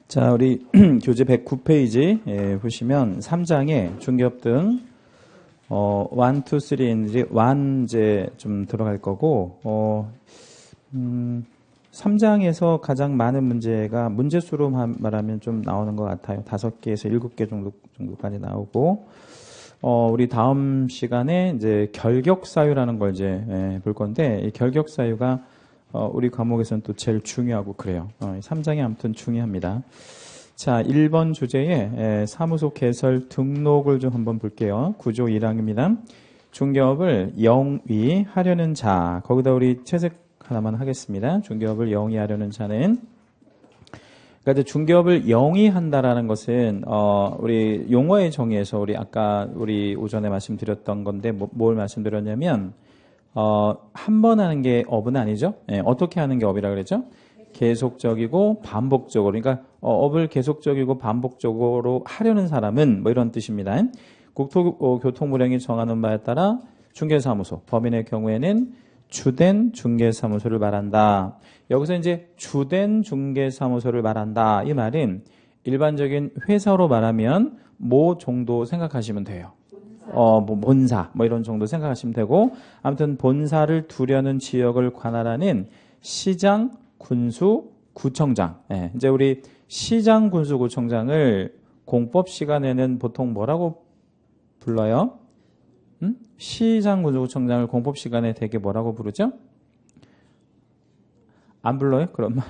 자, 우리 교재 109페이지 보시면 3장에 중개업 등 1, 2, 3인들이 1 이제 좀 들어갈 거고 3장에서 가장 많은 문제가 문제수로 말하면 좀 나오는 것 같아요. 5개에서 7개 정도까지 나오고 우리 다음 시간에 이제 결격사유라는 걸 이제 볼 건데 이 결격사유가 우리 과목에서는 또 제일 중요하고 그래요. 3장이 아무튼 중요합니다. 자, 1번 주제에 사무소 개설 등록을 좀 한번 볼게요. 구조 1항입니다. 중개업을 영위하려는 자, 거기다 우리 채색 하나만 하겠습니다. 중개업을 영위하려는 자는, 그러니까 중개업을 영위한다라는 것은 우리 용어의 정의에서 우리 아까 우리 오전에 말씀드렸던 건데 뭘 말씀드렸냐면 한 번 하는 게 업은 아니죠. 어떻게 하는 게 업이라 그랬죠? 계속적이고 반복적으로. 그러니까 업을 계속적이고 반복적으로 하려는 사람은 뭐 이런 뜻입니다. 국토교통부령이 정하는 바에 따라 중개사무소, 법인의 경우에는 주된 중개사무소를 말한다. 여기서 이제 주된 중개사무소를 말한다. 이 말은 일반적인 회사로 말하면 뭐 정도 생각하시면 돼요. 뭐 본사 뭐 이런 정도 생각하시면 되고, 아무튼 본사를 두려는 지역을 관할하는 시장, 군수, 구청장. 이제 우리 시장, 군수, 구청장을 공법 시간에는 보통 뭐라고 불러요? 시장, 군수, 구청장을 공법 시간에 되게 뭐라고 부르죠? 안 불러요? 그런 말?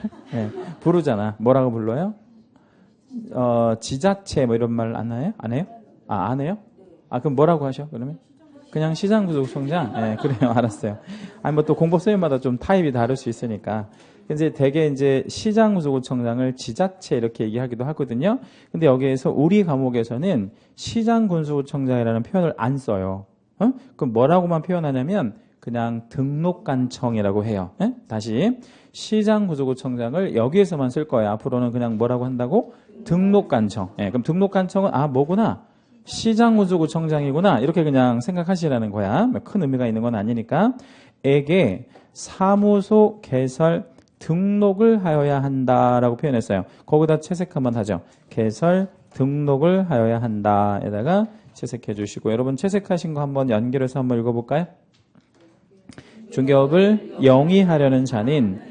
부르잖아. 뭐라고 불러요? 지자체 뭐 이런 말 안 해요? 안 해요? 안 해요? 그럼 뭐라고 하셔, 그러면? 그냥 시장, 군수, 구청장? 그래요. 알았어요. 아니, 뭐 또 공법 선생님마다 좀 타입이 다를 수 있으니까. 이제 대개 이제 시장, 군수, 구청장을 지자체 이렇게 얘기하기도 하거든요. 근데 여기에서 우리 과목에서는 시장, 군수, 구청장이라는 표현을 안 써요. 그럼 뭐라고만 표현하냐면 그냥 등록관청이라고 해요. 다시. 시장, 군수, 구청장을 여기에서만 쓸 거예요. 앞으로는 그냥 뭐라고 한다고? 등록관청. 그럼 등록관청은 뭐구나? 시장, 군수, 구청장이구나. 이렇게 그냥 생각하시라는 거야. 큰 의미가 있는 건 아니니까. 에게 사무소 개설 등록을 하여야 한다라고 표현했어요. 거기다 채색 한번 하죠. 개설 등록을 하여야 한다. 에다가 채색해 주시고, 여러분 채색하신 거 한번 연결해서 한번 읽어볼까요? 중개업을 영위하려는 자는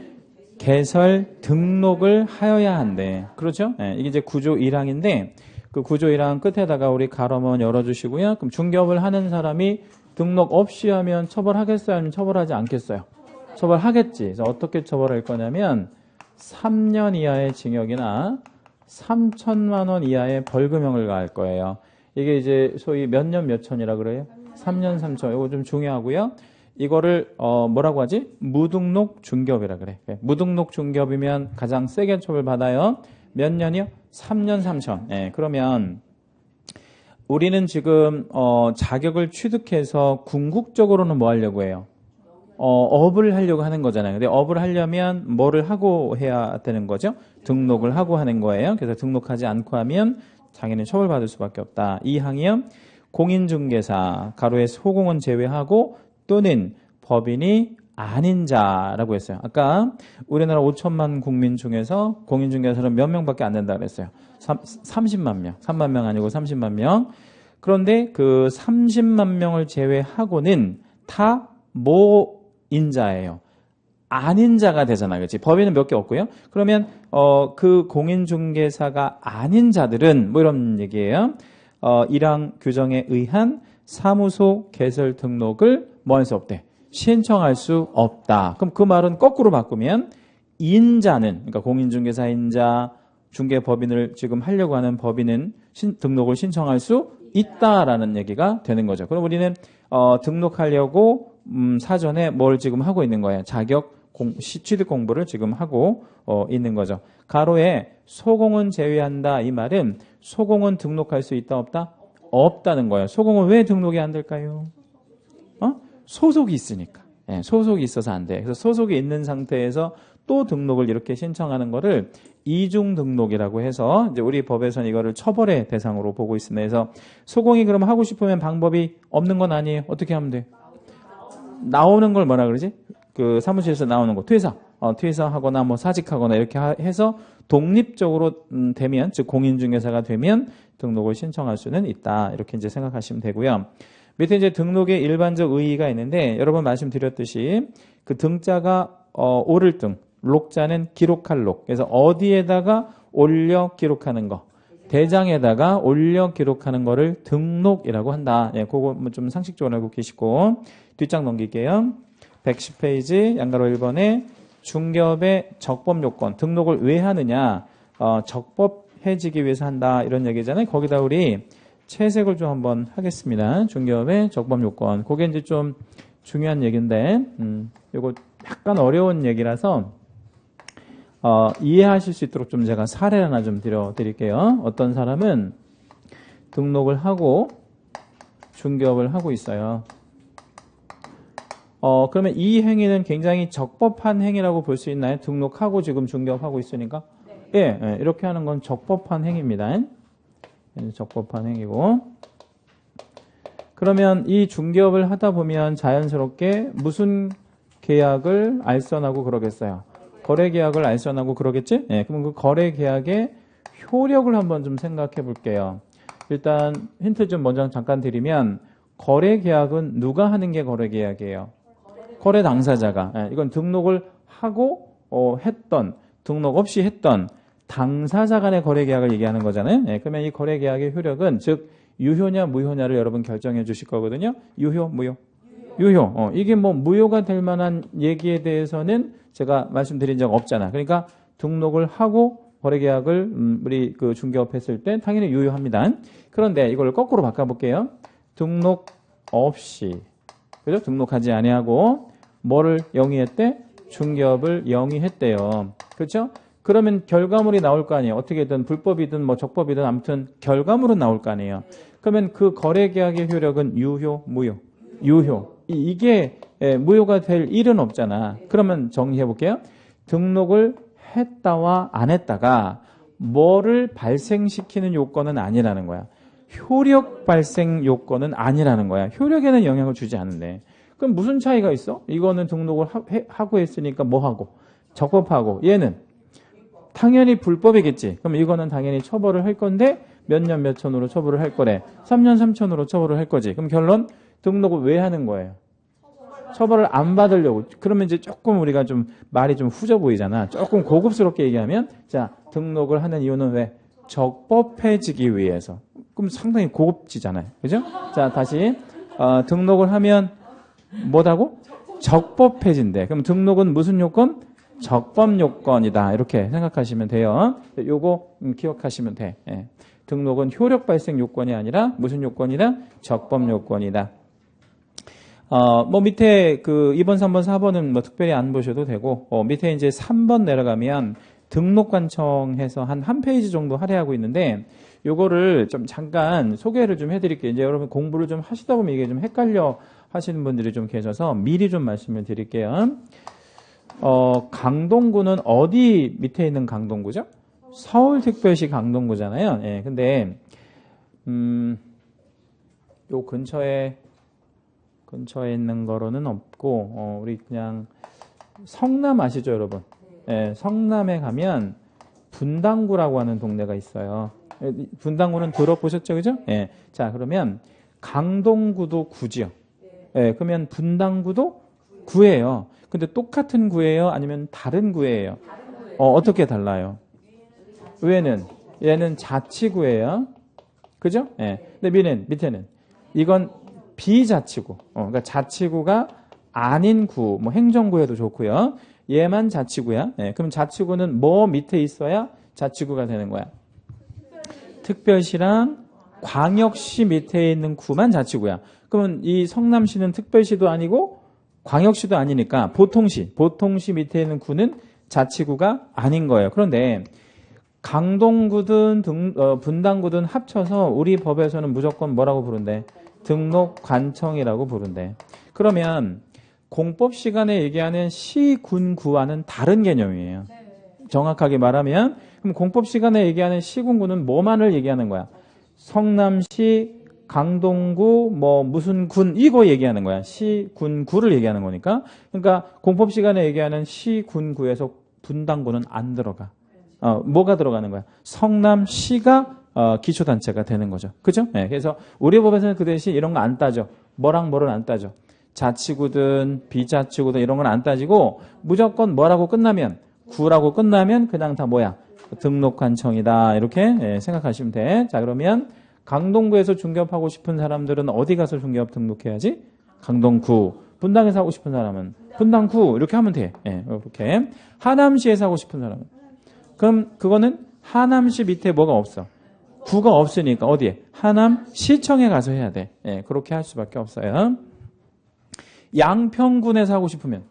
개설 등록을 하여야 한대. 그렇죠? 이게 이제 구조 1항인데 그 구조 1항 끝에다가 우리 가로 한번 열어주시고요. 그럼 중개업을 하는 사람이 등록 없이 하면 처벌하겠어요? 아니면 처벌하지 않겠어요? 처벌하겠지. 그래서 어떻게 처벌할 거냐면 3년 이하의 징역이나 3천만 원 이하의 벌금형을 가할 거예요. 이게 이제 소위 몇 년 몇 천이라 그래요? 3년 3천. 이거 좀 중요하고요. 이거를 뭐라고 하지? 무등록 중개업이라 그래. 무등록 중개업이면 가장 세게 처벌받아요. 몇 년이요? 3년 3천. 그러면 우리는 지금 자격을 취득해서 궁극적으로는 뭐 하려고 해요? 업을 하려고 하는 거잖아요. 근데 업을 하려면 뭐를 하고 해야 되는 거죠? 등록을 하고 하는 거예요. 그래서 등록하지 않고 하면 당연히 처벌받을 수밖에 없다. 이 항이요. 공인중개사, 가로에 소공은 제외하고 또는 법인이 아닌 자라고 했어요. 아까 우리나라 5천만 국민 중에서 공인중개사는 몇 명밖에 안 된다고 그랬어요. 30만 명. 3만 명 아니고 30만 명. 그런데 그 30만 명을 제외하고는 다 모인자예요. 아닌 자가 되잖아요. 그렇지? 법인은 몇 개 없고요. 그러면 그 공인중개사가 아닌 자들은 뭐 이런 얘기예요. 1항 규정에 의한 사무소 개설 등록을 뭐 할 수 없대? 신청할 수 없다. 그럼 그 말은 거꾸로 바꾸면 인자는, 그러니까 공인중개사인자, 중개법인을 지금 하려고 하는 법인은 등록을 신청할 수 있다라는 얘기가 되는 거죠. 그럼 우리는 등록하려고 사전에 뭘 지금 하고 있는 거예요. 자격 취득 공부를 지금 하고 있는 거죠. 가로에 소공은 제외한다. 이 말은 소공은 등록할 수 있다 없다? 없다는 거예요. 소공은 왜 등록이 안 될까요? 소속이 있으니까. 소속이 있어서 안 돼. 그래서 소속이 있는 상태에서 또 등록을 이렇게 신청하는 거를 이중 등록이라고 해서 이제 우리 법에서는 이거를 처벌의 대상으로 보고 있습니다. 그래서 소공이 그럼 하고 싶으면 방법이 없는 건 아니에요. 어떻게 하면 돼? 나오는 걸 뭐라 그러지? 그 사무실에서 나오는 거 퇴사하거나 뭐 사직하거나 이렇게 해서 독립적으로 되면, 즉 공인중개사가 되면 등록을 신청할 수는 있다. 이렇게 이제 생각하시면 되고요. 밑에 이제 등록의 일반적 의의가 있는데, 여러 번 말씀드렸듯이 그 등자가 오를 등, 록자는 기록할 록. 그래서 어디에다가 올려 기록하는 거, 대장에다가 올려 기록하는 거를 등록이라고 한다. 예, 그거 좀 상식적으로 알고 계시고, 뒷장 넘길게요. 110페이지 양가로 1번에 중개업의 적법 요건, 등록을 왜 하느냐, 적법해지기 위해서 한다, 이런 얘기잖아요. 거기다 우리 채색을 좀 한번 하겠습니다. 중개업의 적법 요건. 그게 이제 좀 중요한 얘기인데, 이거 약간 어려운 얘기라서 이해하실 수 있도록 좀 제가 사례를 하나 좀 드릴게요. 어떤 사람은 등록을 하고 중개업을 하고 있어요. 그러면 이 행위는 굉장히 적법한 행위라고 볼 수 있나요? 등록하고 지금 중개업하고 있으니까? 네. 예, 이렇게 하는 건 적법한 행위입니다. 적법한 행위고. 그러면 이 중개업을 하다 보면 자연스럽게 무슨 계약을 알선하고 그러겠어요? 거래계약을 알선하고 그러겠지? 예, 그럼 그 거래계약의 효력을 한번 좀 생각해 볼게요. 일단 힌트 좀 먼저 잠깐 드리면, 거래계약은 누가 하는 게 거래계약이에요? 거래 당사자가. 예, 이건 등록을 하고 했던, 등록 없이 했던 당사자 간의 거래계약을 얘기하는 거잖아요. 예, 그러면 이 거래계약의 효력은, 즉 유효냐 무효냐를 여러분 결정해 주실 거거든요. 유효, 무효? 유효. 이게 뭐 무효가 될 만한 얘기에 대해서는 제가 말씀드린 적 없잖아. 그러니까 등록을 하고 거래계약을 우리 그 중개업 했을 때 당연히 유효합니다. 그런데 이걸 거꾸로 바꿔볼게요. 등록 없이, 그죠? 등록하지 아니하고 뭐를 영위했대? 중개업을 영위했대요. 그렇죠? 그러면 결과물이 나올 거 아니에요. 어떻게든 불법이든 뭐 적법이든 아무튼 결과물은 나올 거 아니에요. 그러면 그 거래계약의 효력은 유효, 무효? 유효. 이게 무효가 될 일은 없잖아. 그러면 정리해 볼게요. 등록을 했다와 안 했다가 뭐를 발생시키는 요건은 아니라는 거야. 효력 발생 요건은 아니라는 거야. 효력에는 영향을 주지 않는데. 그럼 무슨 차이가 있어? 이거는 등록을 하고 했으니까 뭐 하고? 적법하고. 얘는 당연히 불법이겠지. 그럼 이거는 당연히 처벌을 할 건데 몇 년 몇 천으로 처벌을 할 거래. 3년 3천으로 처벌을 할 거지. 그럼 결론, 등록을 왜 하는 거예요? 처벌을 안 받으려고. 그러면 이제 조금 우리가 좀 말이 좀 후져 보이잖아. 조금 고급스럽게 얘기하면, 자, 등록을 하는 이유는 왜? 적법해지기 위해서. 그럼 상당히 고급지잖아요. 그죠? 자, 다시 등록을 하면 뭐다고? 적법해진대. 그럼 등록은 무슨 요건? 적법 요건이다. 이렇게 생각하시면 돼요. 요거 기억하시면 돼. 예. 등록은 효력 발생 요건이 아니라 무슨 요건이다? 적법 요건이다. 뭐 밑에 그 2번, 3번, 4번은 뭐 특별히 안 보셔도 되고, 밑에 이제 3번 내려가면 등록관청해서 한 페이지 정도 할애하고 있는데, 요거를 좀 잠깐 소개를 좀 해드릴게요. 이제 여러분 공부를 좀 하시다 보면 이게 좀 헷갈려 하시는 분들이 좀 계셔서 미리 좀 말씀을 드릴게요. 강동구는 어디 밑에 있는 강동구죠? 서울특별시 강동구잖아요. 예, 근데 요 근처에 있는 거로는 없고, 우리 그냥 성남 아시죠, 여러분? 예, 성남에 가면 분당구라고 하는 동네가 있어요. 분당구는 들어보셨죠, 그죠? 예. 자, 그러면 강동구도 구지요. 예, 그러면 분당구도 구예요. 근데 똑같은 구예요? 아니면 다른 구예요? 어떻게 달라요? 얘는 자치구예요. 그죠? 예. 근데 밑에는 이건 비자치구. 그러니까 자치구가 아닌 구, 뭐 행정구에도 좋고요. 얘만 자치구야. 예. 그럼 자치구는 뭐 밑에 있어야 자치구가 되는 거야? 특별시랑 광역시 밑에 있는 구만 자치구야. 그러면 이 성남시는 특별시도 아니고 광역시도 아니니까 보통시 밑에 있는 구는 자치구가 아닌 거예요. 그런데 강동구든 분당구든 합쳐서 우리 법에서는 무조건 뭐라고 부른대? 등록관청이라고 부른대. 그러면 공법 시간에 얘기하는 시, 군, 구와는 다른 개념이에요. 정확하게 말하면, 그럼 공법 시간에 얘기하는 시, 군, 구는 뭐만을 얘기하는 거야? 성남시 강동구 뭐 무슨 군 이거 얘기하는 거야. 시, 군, 구를 얘기하는 거니까. 그러니까 공법 시간에 얘기하는 시, 군, 구에서 분당구는 안 들어가. 뭐가 들어가는 거야? 성남시가 기초단체가 되는 거죠. 그죠? 네, 그래서 우리 법에서는 그 대신 이런 거 안 따져. 뭐랑 뭐를 안 따져. 자치구든 비자치구든 이런 건 안 따지고 무조건 뭐라고 끝나면 구라고 끝나면 그냥 다 뭐야? 등록관청이다. 이렇게 생각하시면 돼. 자, 그러면 강동구에서 중개업하고 싶은 사람들은 어디 가서 중개업 등록해야지? 강동구. 분당에서 하고 싶은 사람은 분당구 이렇게 하면 돼. 이렇게. 하남시에서 하고 싶은 사람은 그럼 그거는 하남시 밑에 뭐가 없어? 구가 없으니까 어디에? 하남시청에 가서 해야 돼. 그렇게 할 수밖에 없어요. 양평군에서 하고 싶으면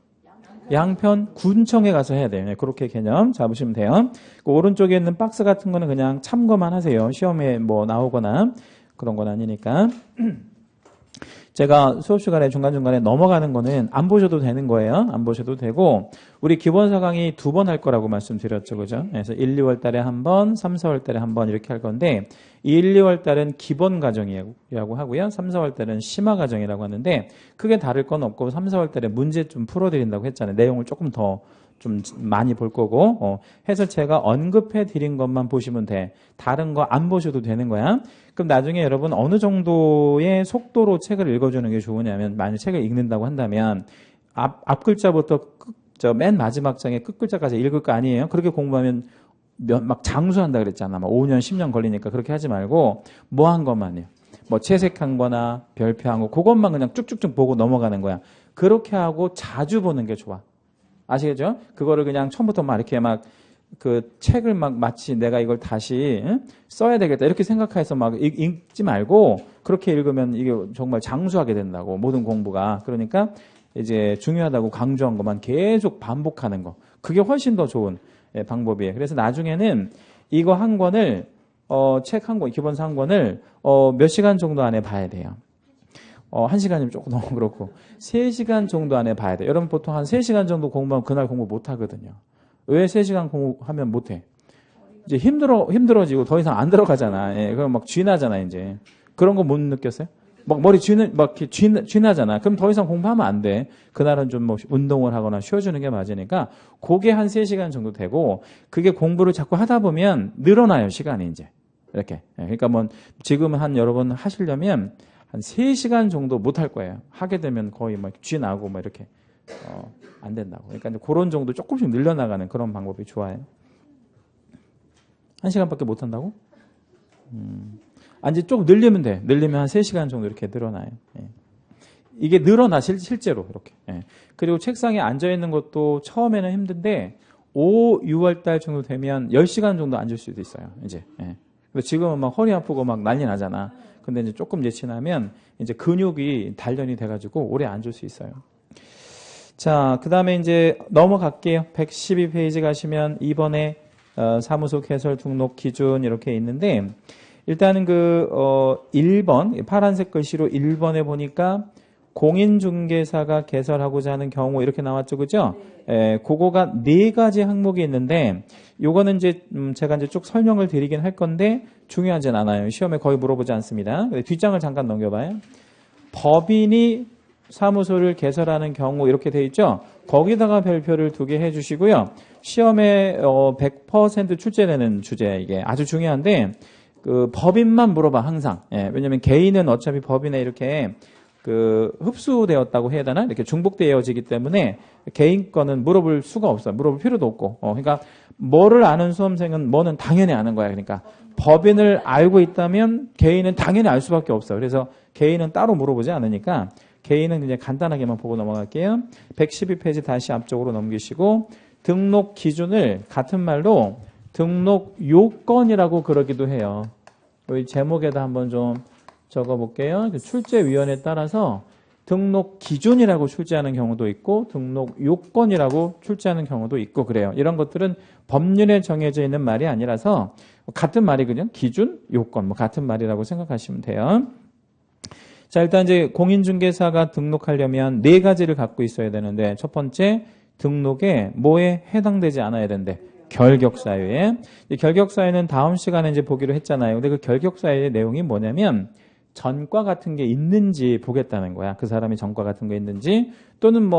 양편군청에 가서 해야 돼요. 그렇게 개념 잡으시면 돼요. 그 오른쪽에 있는 박스 같은 거는 그냥 참고만 하세요. 시험에 뭐 나오거나 그런 건 아니니까. 제가 수업 시간에 중간중간에 넘어가는 거는 안 보셔도 되는 거예요. 안 보셔도 되고 우리 기본사 강의 2번 할 거라고 말씀드렸죠. 그죠? 그래서 1, 2월 달에 한 번, 3, 4월 달에 한 번 이렇게 할 건데 1, 2월 달은 기본 과정이라고 하고요. 3, 4월 달은 심화 과정이라고 하는데 크게 다를 건 없고 3, 4월 달에 문제 좀 풀어드린다고 했잖아요. 내용을 조금 더 좀 많이 볼 거고 해서 제가 언급해 드린 것만 보시면 돼. 다른 거 안 보셔도 되는 거야. 그럼 나중에 여러분 어느 정도의 속도로 책을 읽어주는 게 좋으냐면 만약 책을 읽는다고 한다면 앞 글자부터 맨 마지막 장의 끝 글자까지 읽을 거 아니에요? 그렇게 공부하면 막 장수한다 그랬잖아. 막 5년, 10년 걸리니까 그렇게 하지 말고 뭐 한 것만요. 뭐 채색한 거나 별표한 거 그것만 그냥 쭉쭉쭉 보고 넘어가는 거야. 그렇게 하고 자주 보는 게 좋아. 아시겠죠? 그거를 그냥 처음부터 막 이렇게 막 그 책을 막 마치 내가 이걸 다시 써야 되겠다 이렇게 생각해서 막 읽지 말고 그렇게 읽으면 이게 정말 장수하게 된다고 모든 공부가. 그러니까 이제 중요하다고 강조한 것만 계속 반복하는 거. 그게 훨씬 더 좋은 방법이에요. 그래서 나중에는 이거 한 권을 책 한 권, 기본서 한 권을 몇 시간 정도 안에 봐야 돼요. 1시간이면 조금 너무 그렇고 3시간 정도 안에 봐야 돼요. 여러분 보통 한 3시간 정도 공부하면 그날 공부 못 하거든요. 왜 3시간 공부하면 못 해? 이제 힘들어지고 더 이상 안 들어가잖아. 그럼 막 쥐나잖아, 이제. 그런 거 못 느꼈어요? 막 머리 쥐나잖아. 그럼 더 이상 공부하면 안 돼. 그날은 좀 뭐 운동을 하거나 쉬어주는 게 맞으니까 그게 한 3시간 정도 되고 그게 공부를 자꾸 하다 보면 늘어나요, 시간이 이제. 이렇게. 그러니까 뭐 지금 한 여러분 하시려면 한 3시간 정도 못 할 거예요. 하게 되면 거의 막 쥐나고 막 이렇게. 안 된다고. 그러니까 이제 그런 정도 조금씩 늘려나가는 그런 방법이 좋아요. 1시간밖에 못 한다고? 이제 조금 늘리면 돼. 늘리면 한 3시간 정도 이렇게 늘어나요. 이게 늘어나, 실제로 이렇게. 그리고 책상에 앉아있는 것도 처음에는 힘든데 5, 6월 달 정도 되면 10시간 정도 앉을 수도 있어요. 이제. 근데 지금은 막 허리 아프고 막 난리 나잖아. 근데 이제 조금 지나면 이제 근육이 단련이 돼가지고 오래 앉을 수 있어요. 자, 그 다음에 이제 넘어갈게요. 112페이지 가시면 이번에 사무소 개설 등록 기준 이렇게 있는데 일단은 1번 파란색 글씨로 1번에 보니까 공인중개사가 개설하고자 하는 경우 이렇게 나왔죠, 그죠? 그거가 4가지 항목이 있는데 요거는 이제 제가 이제 쭉 설명을 드리긴 할 건데 중요하진 않아요. 시험에 거의 물어보지 않습니다. 뒷장을 잠깐 넘겨봐요. 법인이 사무소를 개설하는 경우 이렇게 돼 있죠. 거기다가 별표를 2개 해주시고요. 시험에 100% 출제되는 주제 이게 아주 중요한데 그 법인만 물어봐 항상. 왜냐면 개인은 어차피 법인에 이렇게 흡수되었다고 해야 되나 이렇게 중복되어지기 때문에 개인 거는 물어볼 수가 없어요. 물어볼 필요도 없고. 그러니까 뭐를 아는 수험생은 뭐는 당연히 아는 거야. 그러니까 법인을 알고 있다면 개인은 당연히 알 수밖에 없어요. 그래서 개인은 따로 물어보지 않으니까. 개인은 그냥 간단하게만 보고 넘어갈게요. 112페이지 다시 앞쪽으로 넘기시고 등록 기준을 같은 말로 등록 요건이라고 그러기도 해요. 여기 제목에다 한번 좀 적어볼게요. 출제위원회에 따라서 등록 기준이라고 출제하는 경우도 있고 등록 요건이라고 출제하는 경우도 있고 그래요. 이런 것들은 법률에 정해져 있는 말이 아니라서 같은 말이거든요. 기준, 요건 뭐 같은 말이라고 생각하시면 돼요. 자, 일단 이제 공인중개사가 등록하려면 4가지를 갖고 있어야 되는데 첫 번째 등록에 뭐에 해당되지 않아야 된대. 결격사유에. 이 결격사유는 다음 시간에 이제 보기로 했잖아요. 근데 그 결격사유의 내용이 뭐냐면 전과 같은 게 있는지 보겠다는 거야. 그 사람이 전과 같은 거 있는지, 또는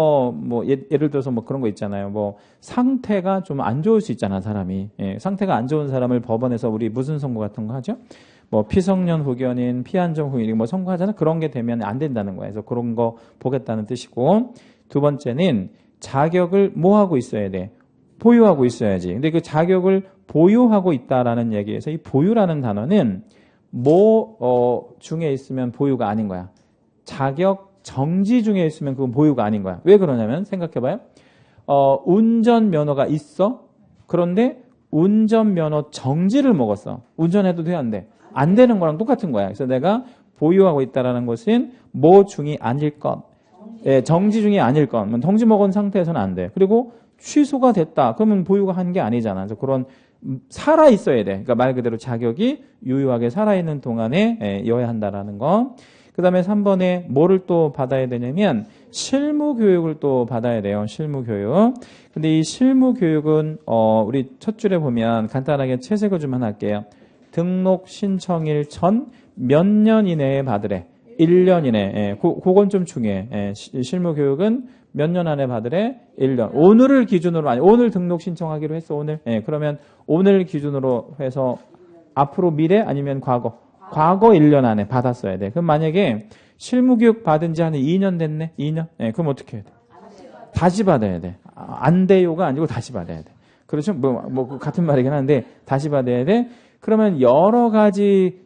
예를 들어서 뭐 그런 거 있잖아요. 뭐 상태가 좀 안 좋을 수 있잖아, 사람이. 예, 상태가 안 좋은 사람을 법원에서 우리 무슨 선고 같은 거 하죠? 뭐 피성년 후견인, 피한정 후견인 뭐 선고하잖아. 그런 게 되면 안 된다는 거야. 그래서 그런 거 보겠다는 뜻이고, 두 번째는 자격을 뭐 하고 있어야 돼? 보유하고 있어야지. 근데 그 자격을 보유하고 있다라는 얘기에서 이 보유라는 단어는 중에 있으면 보유가 아닌 거야. 자격 정지 중에 있으면 그건 보유가 아닌 거야. 왜 그러냐면 생각해봐요. 운전면허가 있어. 그런데 운전면허 정지를 먹었어. 운전해도 돼, 안 돼? 안 되는 거랑 똑같은 거야. 그래서 내가 보유하고 있다라는 것은 뭐 중이 아닐 것. 예, 정지 중이 아닐 것. 정지 먹은 상태에서는 안 돼. 그리고 취소가 됐다. 그러면 보유가 한 게 아니잖아. 그래서 그런 살아 있어야 돼. 그러니까 말 그대로 자격이 유효하게 살아있는 동안에 이어야 한다라는 거. 그 다음에 3번에 뭐를 또 받아야 되냐면 실무 교육을 또 받아야 돼요. 실무 교육. 근데 이 실무 교육은 우리 첫 줄에 보면 간단하게 채색을 좀 하나 할게요. 등록 신청일 전 몇 년 이내에 받으래. 1년 이내. 예, 그건 좀 중요해. 예, 실무 교육은 몇 년 안에 받으래? 1년. 오늘을 기준으로, 아니, 오늘 등록 신청하기로 했어, 오늘. 예, 그러면 오늘 기준으로 해서 앞으로 미래 아니면 과거. 과거 1년 안에 받았어야 돼. 그럼 만약에 실무교육 받은 지 한 2년 됐네? 2년? 예, 그럼 어떻게 해야 돼? 다시 받아야 돼. 안 돼요가 아니고 다시 받아야 돼. 그렇죠? 같은 말이긴 한데, 다시 받아야 돼. 그러면 여러 가지,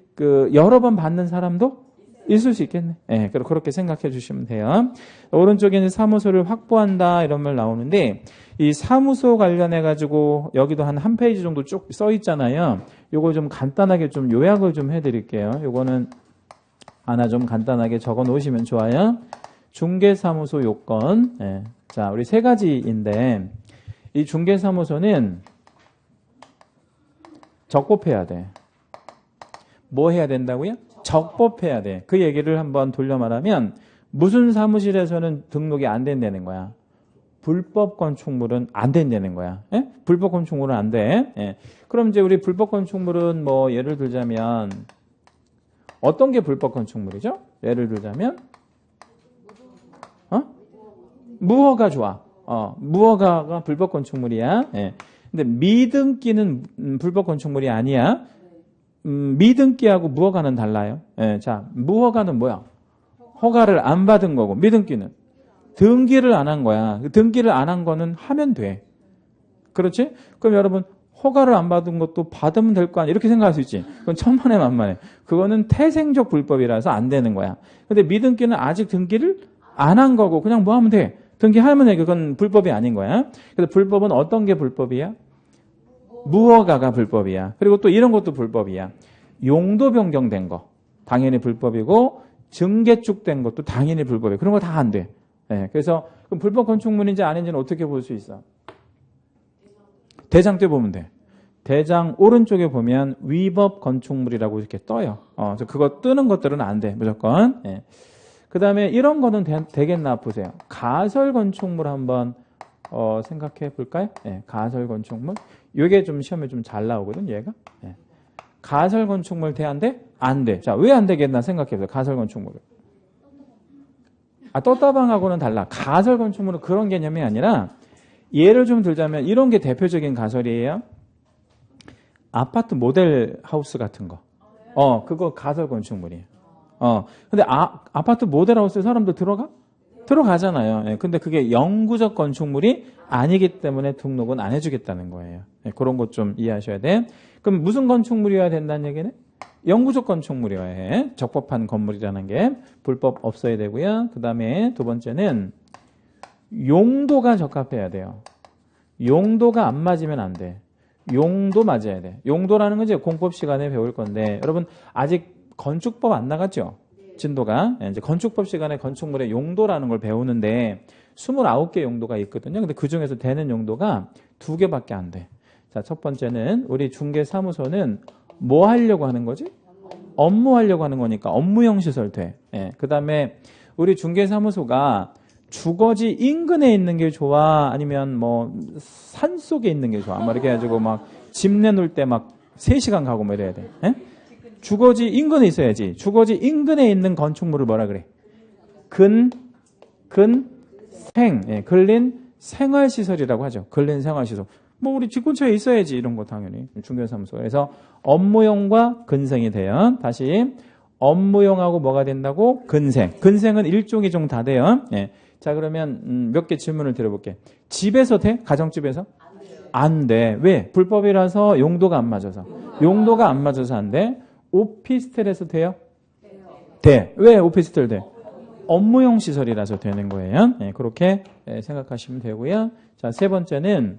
여러 번 받는 사람도 있을 수 있겠네. 예, 그렇게 생각해 주시면 돼요. 오른쪽에는 사무소를 확보한다 이런 말 나오는데 이 사무소 관련해 가지고 여기도 한 페이지 정도 쭉 써 있잖아요. 요거 좀 간단하게 좀 요약을 좀 해드릴게요. 요거는 하나 좀 간단하게 적어 놓으시면 좋아요. 중개사무소 요건. 예. 자, 우리 세 가지인데 이 중개사무소는 적법해야 돼. 뭐 해야 된다고요? 적법해야 돼. 그 얘기를 한번 돌려 말하면 무슨 사무실에서는 등록이 안 된다는 거야. 불법 건축물은 안 된다는 거야. 예? 불법 건축물은 안 돼. 예. 그럼 이제 우리 불법 건축물은 뭐 예를 들자면 어떤 게 불법 건축물이죠? 예를 들자면 무허가 좋아. 무허가가 불법 건축물이야. 예. 근데 미등기는 불법 건축물이 아니야. 미등기하고 무허가는 달라요. 예, 자, 무허가는 뭐야? 허가를 안 받은 거고, 미등기는 등기를 안 한 거야. 등기를 안 한 거는 하면 돼. 그렇지? 그럼 여러분, 허가를 안 받은 것도 받으면 될 거 아니야? 이렇게 생각할 수 있지. 그건 천만에 만만해. 그거는 태생적 불법이라서 안 되는 거야. 근데 미등기는 아직 등기를 안 한 거고, 그냥 뭐 하면 돼? 등기하면 돼. 그건 불법이 아닌 거야. 그래서 불법은 어떤 게 불법이야? 무허가가 불법이야. 그리고 또 이런 것도 불법이야. 용도 변경된 거 당연히 불법이고 증개축된 것도 당연히 불법이야. 그런 거 다 안 돼. 네, 그래서 그럼 불법 건축물인지 아닌지는 어떻게 볼 수 있어? 대장 때 보면 돼. 대장 오른쪽에 보면 위법 건축물이라고 이렇게 떠요. 그래서 그거 뜨는 것들은 안 돼. 무조건. 네. 그 다음에 이런 거는 되겠나 보세요. 가설 건축물 한번 생각해 볼까요? 네, 가설 건축물. 이게 좀 시험에 좀 잘 나오거든, 얘가. 네. 가설 건축물 돼, 안 돼? 안 돼. 자, 왜 안 되겠나 생각해 보세요. 가설 건축물. 떴다방하고는 달라. 가설 건축물은 그런 개념이 아니라 예를 좀 들자면 이런 게 대표적인 가설이에요. 아파트 모델 하우스 같은 거. 그거 가설 건축물이에요. 근데 아파트 모델 하우스에 사람들 들어가잖아요. 예, 근데 그게 영구적 건축물이 아니기 때문에 등록은 안 해주겠다는 거예요. 예, 그런 것 좀 이해하셔야 돼. 그럼 무슨 건축물이어야 된다는 얘기는? 영구적 건축물이어야 해. 적법한 건물이라는 게 불법 없어야 되고요. 그 다음에 두 번째는 용도가 적합해야 돼요. 용도가 안 맞으면 안 돼. 용도 맞아야 돼. 용도라는 건 이제 공법 시간에 배울 건데 여러분 아직 건축법 안 나갔죠? 진도가. 이제 건축법 시간에 건축물의 용도라는 걸 배우는데 29개 용도가 있거든요. 근데 그 중에서 되는 용도가 2개밖에 안 돼. 자, 첫 번째는 우리 중개사무소는 뭐 하려고 하는 거지? 업무 하려고 하는 거니까 업무용 시설 돼. 예. 그 다음에 우리 중개사무소가 주거지 인근에 있는 게 좋아? 아니면 뭐 산 속에 있는 게 좋아? 막 이렇게 해가지고 막 집 내놓을 때 막 3시간 가고 뭐 이래야 돼. 예? 주거지 인근에 있어야지. 주거지 인근에 있는 건축물을 뭐라 그래? 근생. 예, 근린 생활시설이라고 하죠. 근린 생활시설. 뭐 우리 집 근처에 있어야지 이런 거 당연히 중개사무소. 그래서 업무용과 근생이 돼요. 다시 업무용하고 뭐가 된다고? 근생. 근생은 일종 이종 다 돼요. 예. 자 그러면 몇 개 질문을 드려볼게. 집에서 돼? 가정집에서? 안 돼. 왜? 불법이라서 용도가 안 맞아서. 용도가 안 맞아서 안 돼. 오피스텔에서 돼요? 돼. 왜 오피스텔 돼? 업무용 시설이라서 되는 거예요. 예, 그렇게 생각하시면 되고요. 자, 세 번째는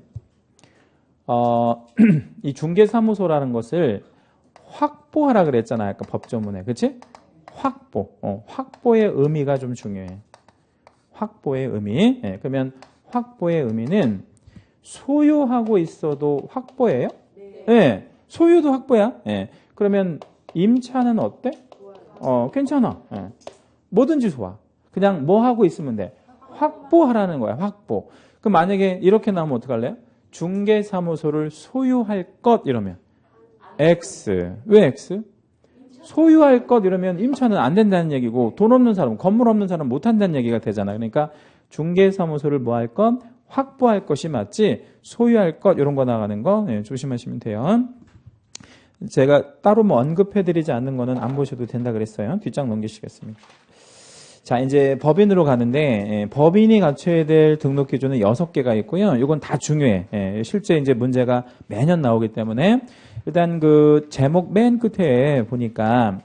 이 중개사무소라는 것을 확보하라 그랬잖아요. 아까 법조문에. 그치? 확보. 확보의 의미가 좀 중요해. 확보의 의미. 예, 그러면 확보의 의미는 소유하고 있어도 확보예요? 네. 소유도 확보야. 예. 그러면 임차는 어때? 괜찮아. 예. 뭐든지 좋아. 그냥 뭐 하고 있으면 돼? 확보하라는 거야. 확보. 그럼 만약에 이렇게 나오면 어떡할래요? 중개사무소를 소유할 것 이러면 X. 왜 X? 소유할 것 이러면 임차는 안 된다는 얘기고 돈 없는 사람, 건물 없는 사람 못 한다는 얘기가 되잖아. 그러니까 중개사무소를 뭐 할 것? 확보할 것이 맞지 소유할 것 이런 거 나가는 거 조심하시면 돼요. 제가 따로 뭐 언급해드리지 않는 거는 안 보셔도 된다 그랬어요. 뒷장 넘기시겠습니다. 자 이제 법인으로 가는데 법인이 갖춰야 될 등록 기준은 6개가 있고요. 이건 다 중요해. 실제 이제 문제가 매년 나오기 때문에 일단 그 제목 맨 끝에 보니까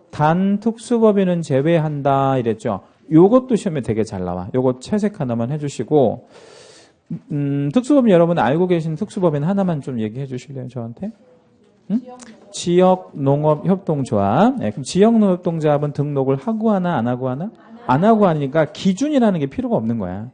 단 특수법인은 제외한다 이랬죠. 요것도 시험에 되게 잘 나와. 요거 채색 하나만 해주시고 특수법인 여러분 알고 계신 특수법인 하나만 좀 얘기해 주실래요 저한테? 응? 지역농업협동조합. 그럼 지역농업협동조합은 등록을 하고 하나 안 하고 하나? 안 하고 하니까 기준이라는 게 필요가 없는 거야.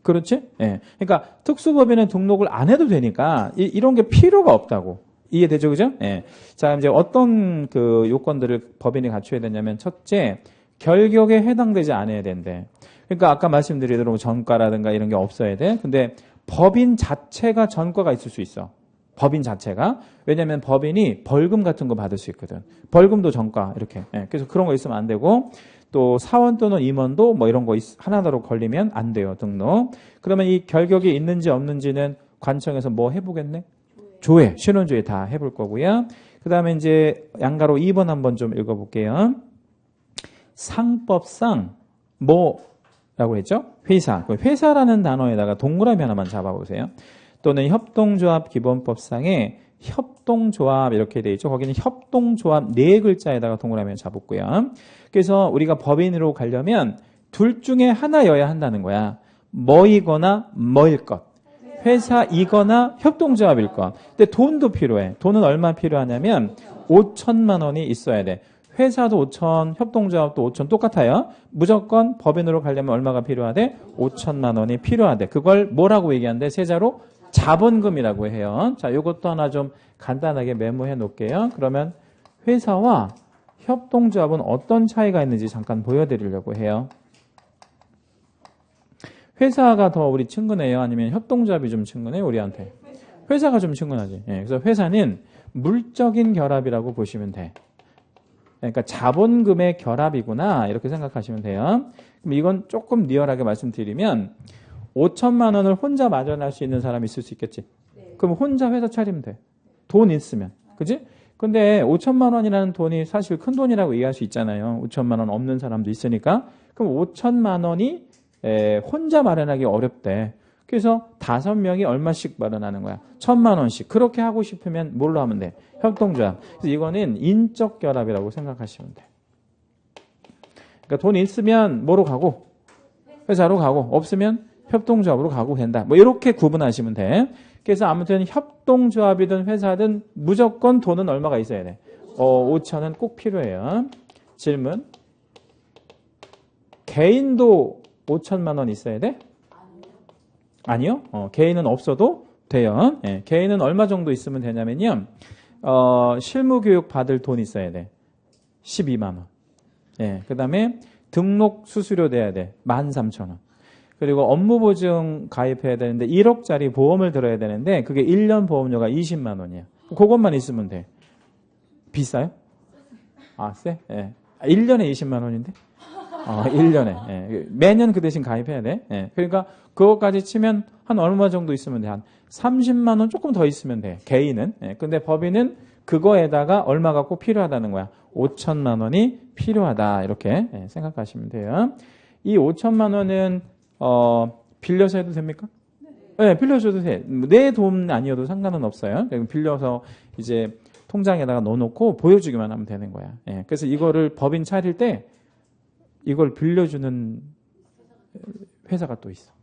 그렇지? 예. 그러니까 특수법인은 등록을 안 해도 되니까 이런 게 필요가 없다고. 이해되죠, 그죠? 예. 자, 이제 어떤 그 요건들을 법인이 갖춰야 되냐면 첫째, 결격에 해당되지 않아야 된대. 그러니까 아까 말씀드리도록 전과라든가 이런 게 없어야 돼. 근데 법인 자체가 전과가 있을 수 있어. 법인 자체가. 왜냐면 법인이 벌금 같은 거 받을 수 있거든. 벌금도 전과 이렇게. 예. 그래서 그런 거 있으면 안 되고 또 사원 또는 임원도 뭐 이런 거 하나로 걸리면 안 돼요. 등록. 그러면 이 결격이 있는지 없는지는 관청에서 뭐 해보겠네? 조회, 신원조회 다 해볼 거고요. 그 다음에 이제 양가로 2번 한번 좀 읽어볼게요. 상법상 뭐라고 했죠? 회사. 회사라는 단어에다가 동그라미 하나만 잡아보세요. 또는 협동조합 기본법상에 협동조합 이렇게 돼 있죠. 거기는 협동조합 4글자에다가 동그라미 잡았고요. 그래서 우리가 법인으로 가려면 둘 중에 하나여야 한다는 거야. 뭐이거나 뭐일 것. 회사이거나 협동조합일 것. 근데 돈도 필요해. 돈은 얼마 필요하냐면 5천만 원이 있어야 돼. 회사도 5천, 협동조합도 5천 똑같아요. 무조건 법인으로 가려면 얼마가 필요하대? 5천만 원이 필요하대. 그걸 뭐라고 얘기하는데 세자로 자본금이라고 해요. 자, 이것도 하나 좀 간단하게 메모해 놓을게요. 그러면 회사와 협동조합은 어떤 차이가 있는지 잠깐 보여드리려고 해요. 회사가 더 우리 친근해요? 아니면 협동조합이 좀 친근해요? 우리한테? 회사가 좀 친근하지. 그래서 회사는 물적인 결합이라고 보시면 돼. 그러니까 자본금의 결합이구나 이렇게 생각하시면 돼요. 그럼 이건 조금 리얼하게 말씀드리면 5천만 원을 혼자 마련할 수 있는 사람이 있을 수 있겠지. 그럼 혼자 회사 차리면 돼. 돈 있으면. 그지? 근데 5천만 원이라는 돈이 사실 큰 돈이라고 얘기할 수 있잖아요. 5천만 원 없는 사람도 있으니까. 그럼 5천만 원이 혼자 마련하기 어렵대. 그래서 5명이 얼마씩 마련하는 거야? 1,000만 원씩. 그렇게 하고 싶으면 뭘로 하면 돼? 협동조합. 그래서 이거는 인적 결합이라고 생각하시면 돼. 그러니까 돈이 있으면 뭐로 가고? 회사로 가고. 없으면 협동조합으로 가고 된다. 뭐 이렇게 구분하시면 돼. 그래서 아무튼 협동조합이든 회사든 무조건 돈은 얼마가 있어야 돼? 5천은 꼭 필요해요. 질문. 개인도 5천만 원 있어야 돼? 아니요. 개인은 없어도 돼요. 예, 개인은 얼마 정도 있으면 되냐면요. 실무교육 받을 돈 있어야 돼. 12만 원. 예, 그 다음에 등록 수수료 내야 돼. 13,000원. 그리고 업무보증 가입해야 되는데 1억짜리 보험을 들어야 되는데 그게 1년 보험료가 20만 원이야. 그것만 있으면 돼. 비싸요? 아, 쎄? 예. 1년에 20만 원인데? 1년에. 예. 매년 그 대신 가입해야 돼. 예. 그러니까 그것까지 치면 한 얼마 정도 있으면 돼. 한 30만 원 조금 더 있으면 돼. 개인은. 예. 근데 법인은 그거에다가 얼마가 꼭 필요하다는 거야. 5천만 원이 필요하다. 이렇게 생각하시면 돼요. 이 5천만 원은 빌려서 해도 됩니까? 네, 빌려줘도 돼. 내 돈 아니어도 상관은 없어요. 빌려서 이제 통장에다가 넣어놓고 보여주기만 하면 되는 거야. 예, 그래서 이거를 법인 차릴 때 이걸 빌려주는 회사가 또 있어.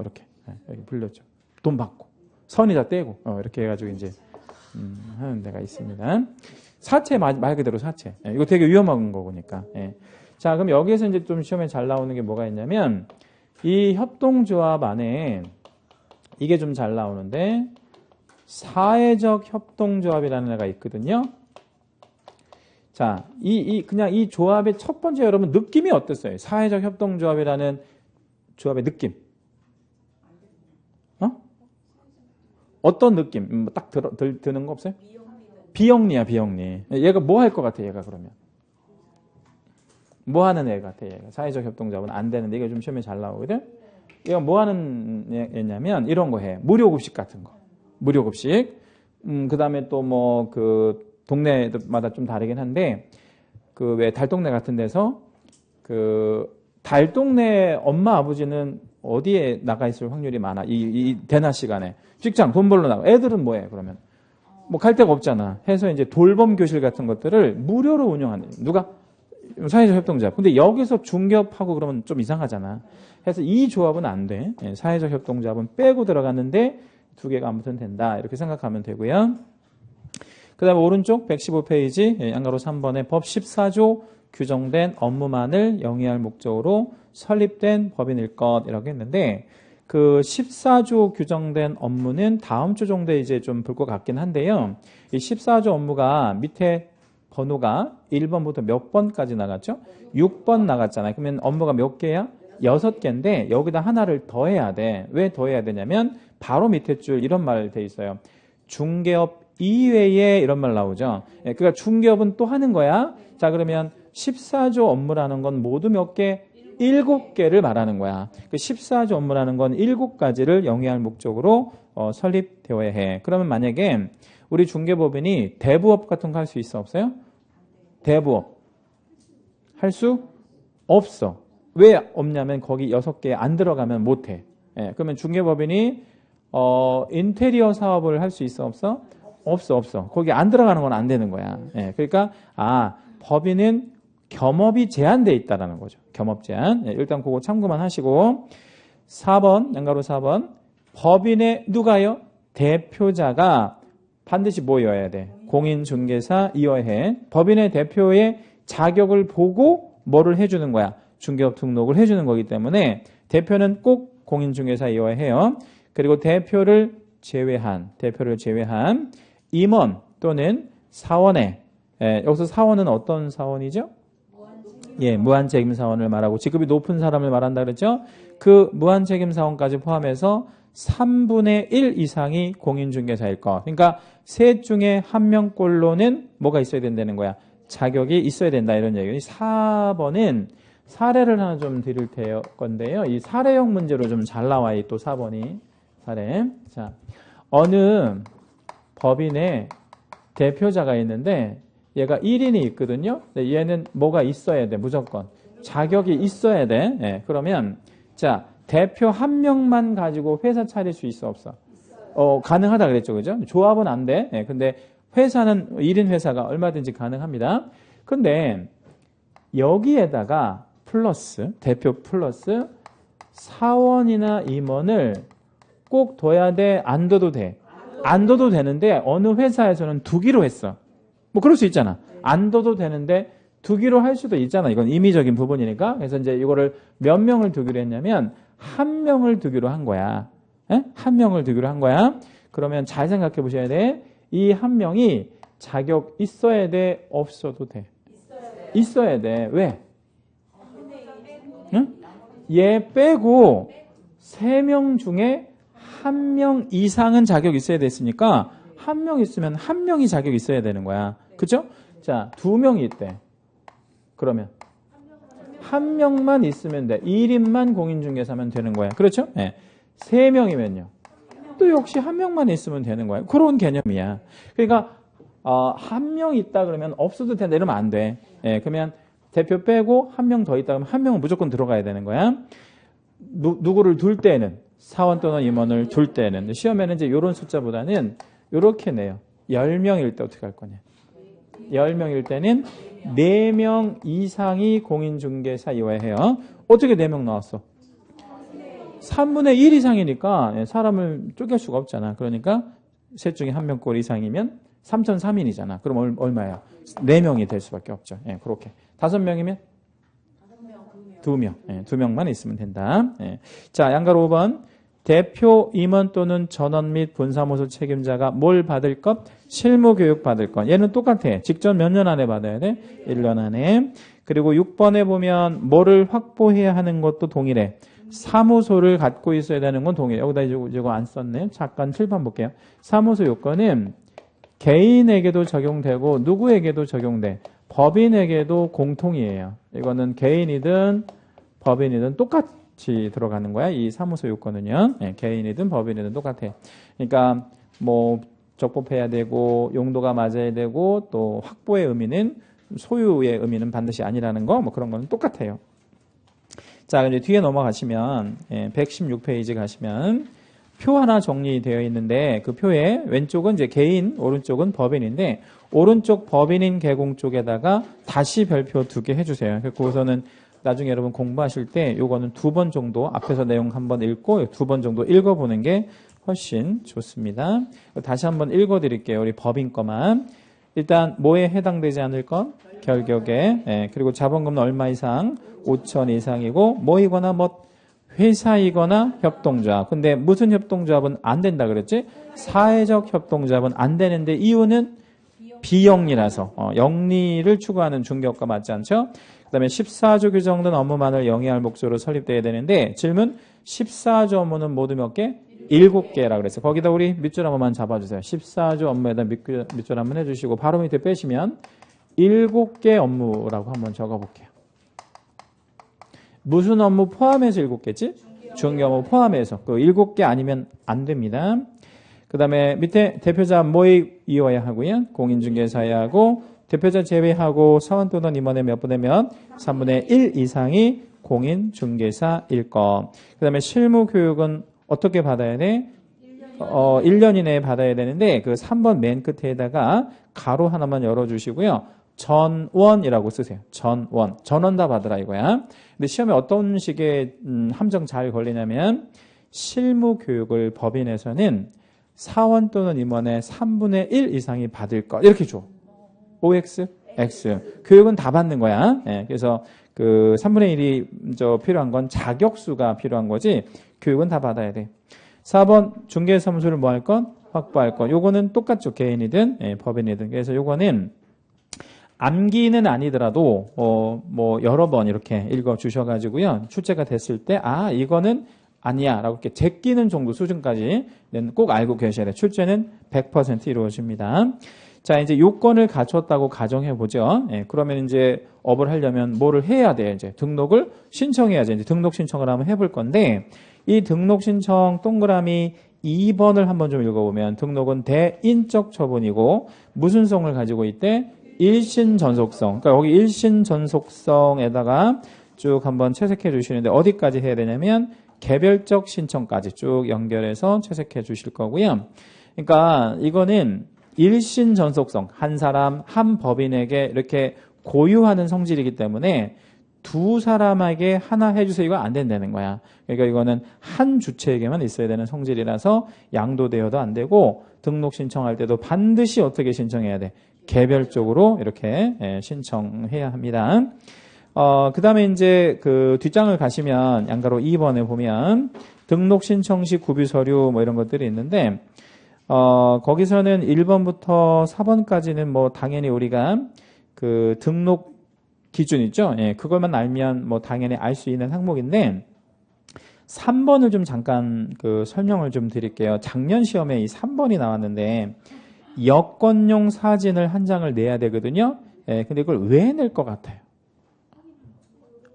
이렇게 여기 빌려줘. 돈 받고 선이다 떼고 이렇게 해가지고 이제 하는 데가 있습니다. 사채 말 그대로 사채. 예, 이거 되게 위험한 거니까. 예. 자, 그럼 여기에서 이제 좀 시험에 잘 나오는 게 뭐가 있냐면 이 협동조합 안에 이게 좀 잘 나오는데 사회적 협동조합이라는 애가 있거든요. 자, 그냥 이 조합의 첫 번째 여러분 느낌이 어땠어요? 사회적 협동조합이라는 조합의 느낌. 어떤 느낌? 딱 드는 거 없어요? 비영리야, 비영리. 얘가 뭐 할 것 같아, 얘가 그러면? 뭐 하는 애 같아, 얘가? 사회적 협동조합은 안 되는데, 이거 좀 시험에 잘 나오거든? 얘가 뭐 하는 애냐면, 이런 거 해. 무료급식 같은 거. 무료급식. 그 다음에 또 뭐, 동네마다 좀 다르긴 한데, 왜 달동네 같은 데서, 달동네 엄마 아버지는 어디에 나가 있을 확률이 많아? 이 대낮 시간에. 직장, 돈 벌러 나가. 애들은 뭐 해, 그러면? 뭐 갈 데가 없잖아. 해서 이제 돌봄 교실 같은 것들을 무료로 운영하는. 누가? 사회적 협동조합. 근데 여기서 중개업하고 그러면 좀 이상하잖아. 그래서 이 조합은 안 돼. 사회적 협동조합은 빼고 들어갔는데 두 개가 아무튼 된다. 이렇게 생각하면 되고요. 그 다음에 오른쪽 115페이지 양가로 3번에 법 14조 규정된 업무만을 영위할 목적으로 설립된 법인일 것이라고 했는데 그 14조 규정된 업무는 다음 주 정도에 이제 좀 볼 것 같긴 한데요. 이 14조 업무가 밑에 번호가 1번부터 몇 번까지 나갔죠? 6번 나갔잖아요. 그러면 업무가 몇 개야? 6개인데 여기다 하나를 더해야 돼. 왜 더해야 되냐면 바로 밑에 줄 이런 말 돼 있어요. 중개업 이외에 이런 말 나오죠. 그러니까 중개업은 또 하는 거야. 자, 그러면 14조 업무라는 건 모두 몇 개? 7개를 말하는 거야. 그 14조 업무라는 건 7가지를 영위할 목적으로 설립되어야 해. 그러면 만약에 우리 중개법인이 대부업 같은 거 할 수 있어? 없어요? 대부업. 할 수 없어. 왜 없냐면 거기 6개 안 들어가면 못 해. 그러면 중개법인이 인테리어 사업을 할 수 있어? 없어? 없어. 거기 안 들어가는 건 안 되는 거야. 그러니까 법인은 겸업이 제한되어 있다는 거죠. 겸업 제한. 일단 그거 참고만 하시고 4번, 양가로 4번 법인의 누가요? 대표자가 반드시 뭐여야 돼? 공인중개사이어야 해. 법인의 대표의 자격을 보고 뭐를 해주는 거야? 중개업 등록을 해주는 거기 때문에 대표는 꼭 공인중개사이어야 해요. 그리고 대표를 제외한 임원 또는 사원에 여기서 사원은 어떤 사원이죠? 무한책임 사원을 말하고 직급이 높은 사람을 말한다 그랬죠? 그 무한책임 사원까지 포함해서 3분의 1 이상이 공인중개사일 것. 그러니까 셋 중에 한 명꼴로는 뭐가 있어야 된다는 거야? 자격이 있어야 된다 이런 얘기예요. 4번은 사례를 하나 좀 드릴 건데요. 이 사례형 문제로 좀 잘 나와요. 또 4번이 사례. 자, 어느 법인에 대표자가 있는데 얘가 1인이 있거든요. 근데 얘는 뭐가 있어야 돼? 무조건 자격이 있어야 돼. 그러면 자, 대표 한 명만 가지고 회사 차릴 수 있어? 없어? 가능하다 그랬죠. 그죠? 조합은 안 돼. 근데 회사는 1인 회사가 얼마든지 가능합니다. 근데 여기에다가 플러스 대표 플러스 사원이나 임원을 꼭 둬야 돼? 안 둬도 돼? 안 둬도 되는데 어느 회사에서는 두기로 했어. 뭐 그럴 수 있잖아. 안 둬도 되는데 두기로 할 수도 있잖아. 이건 임의적인 부분이니까. 그래서 이제 이거를 몇 명을 두기로 했냐면 한 명을 두기로 한 거야. 한 명을 두기로 한 거야. 그러면 잘 생각해 보셔야 돼. 이 한 명이 자격 있어야 돼? 없어도 돼? 있어야 돼. 왜? 응? 얘 빼고 3명 중에 1명 이상은 자격 있어야 됐으니까 한 명 있으면 한 명이 자격 있어야 되는 거야. 그죠? 자, 2명이 있대. 그러면 1명만 있으면 돼. 1인만 공인중개사면 되는 거야. 그렇죠? 네. 3명이면요. 또 역시 1명만 있으면 되는 거야. 그런 개념이야. 그러니까 1명 있다 그러면 없어도 된다 이러면 안 돼. 예, 그러면 대표 빼고 1명 더 있다 그러면 1명은 무조건 들어가야 되는 거야. 누구를 둘 때는 사원 또는 임원을 둘 때는 시험에는 이제 이런 숫자보다는 이렇게 내요. 10명일 때 어떻게 할 거냐. 10명일 때는 4명 이상이 공인중개사 이와야 해요. 어떻게 4명 나왔어? 3분의 1 이상이니까 사람을 쪼갤 수가 없잖아. 그러니까 셋 중에 1명 꼴 이상이면 3003인이잖아. 그럼 얼마야? 4명이 될 수밖에 없죠. 예, 그렇게. 5명이면? 2명. 예, 2명만 있으면 된다. 예. 자, 양가로 5번. 대표 임원 또는 전원 및 본사무소 책임자가 뭘 받을 것? 실무교육 받을 것. 얘는 똑같아. 직전 몇 년 안에 받아야 돼? 1년 안에. 그리고 6번에 보면 뭐를 확보해야 하는 것도 동일해. 사무소를 갖고 있어야 되는 건 동일해. 여기다 이거 안 썼네. 잠깐 7번 볼게요. 사무소 요건은 개인에게도 적용되고 누구에게도 적용돼. 법인에게도 공통이에요. 이거는 개인이든 법인이든 똑같이 들어가는 거야. 이 사무소 요건은요. 네, 개인이든 법인이든 똑같아. 그러니까 뭐 적법해야 되고 용도가 맞아야 되고 또 확보의 의미는 소유의 의미는 반드시 아니라는 거 뭐 그런 거는 똑같아요. 자, 이제 뒤에 넘어가시면 116페이지 가시면 표 하나 정리되어 있는데 그 표에 왼쪽은 이제 개인, 오른쪽은 법인인데 오른쪽 법인인 개공 쪽에다가 다시 별표 2개 해주세요. 그래서는 나중에 여러분 공부하실 때 요거는 2번 정도 앞에서 내용 한번 읽고 2번 정도 읽어보는 게 훨씬 좋습니다. 다시 한번 읽어드릴게요. 우리 법인 거만. 일단 뭐에 해당되지 않을 것? 결격에. 그리고 자본금은 얼마 이상? 5천 이상이고 뭐이거나 뭐 회사이거나 협동조합. 근데 무슨 협동조합은 안 된다 그랬지? 사회적 협동조합은 안 되는데 이유는 비영리라서 영리를 추구하는 중개업과 맞지 않죠? 그 다음에 14조 규정된 업무만을 영위할 목적으로 설립돼야 되는데 질문 14조 업무는 모두 몇 개? 7개라 그랬어요. 거기다 우리 밑줄 한 번만 잡아주세요. 14조 업무에다 밑줄 한번 해주시고 바로 밑에 빼시면 7개 업무라고 한번 적어볼게요. 무슨 업무 포함해서 7개지? 중개 업무 포함해서. 그 7개 아니면 안 됩니다. 그 다음에 밑에 대표자 뭐에 이어야 하고요? 공인중개사야 하고 대표자 제외하고 사원 또는 임원의 몇 분의 몇? 3분의 1 이상이 공인중개사일 것. 그 다음에 실무교육은 어떻게 받아야 돼? 1년 이내에 받아야 되는데 그 3번 맨 끝에다가 가로 하나만 열어주시고요. 전원이라고 쓰세요. 전원 다 받으라 이거야. 근데 시험에 어떤 식의 함정 잘 걸리냐면 실무교육을 법인에서는 사원 또는 임원의 3분의 1 이상이 받을 것 이렇게 줘. OX, X. 교육은 다 받는 거야. 그래서 그 3분의 1이 필요한 건 자격수가 필요한 거지 교육은 다 받아야 돼. 4번 중개사무소를 뭐 할 것? 확보할 것. 요거는 똑같죠. 개인이든 법인이든. 그래서 요거는 암기는 아니더라도 뭐 여러 번 이렇게 읽어 주셔가지고요. 출제가 됐을 때 이거는 아니야 라고 이렇게 제끼는 정도 수준까지 꼭 알고 계셔야 돼요. 출제는 100% 이루어집니다. 자, 이제 요건을 갖췄다고 가정해 보죠. 그러면 이제 업을 하려면 뭐를 해야 돼? 이제 등록을 신청해야지. 이제 등록 신청을 한번 해볼 건데 이 등록 신청 동그라미 2번을 한번 좀 읽어보면 등록은 대인적 처분이고 무슨 성을 가지고 있대? 일신 전속성. 그러니까 여기 일신 전속성에다가 쭉 한번 채색해 주시는데 어디까지 해야 되냐면 개별적 신청까지 쭉 연결해서 채색해 주실 거고요. 그러니까 이거는 일신 전속성, 한 사람, 한 법인에게 이렇게 고유하는 성질이기 때문에 두 사람에게 하나 해주세요. 이거 안 된다는 거야. 그러니까 이거는 한 주체에게만 있어야 되는 성질이라서 양도되어도 안 되고 등록 신청할 때도 반드시 어떻게 신청해야 돼? 개별적으로 이렇게 신청해야 합니다. 그 다음에 이제 그 뒷장을 가시면 양가로 2번에 보면 등록 신청 시 구비 서류 뭐 이런 것들이 있는데 거기서는 1번부터 4번까지는 뭐 당연히 우리가 그 등록 기준 있죠? 그걸만 알면 뭐 당연히 알 수 있는 항목인데 3번을 좀 잠깐 그 설명을 좀 드릴게요. 작년 시험에 이 3번이 나왔는데 여권용 사진을 한 장을 내야 되거든요. 예, 근데 이걸 왜 낼 것 같아요?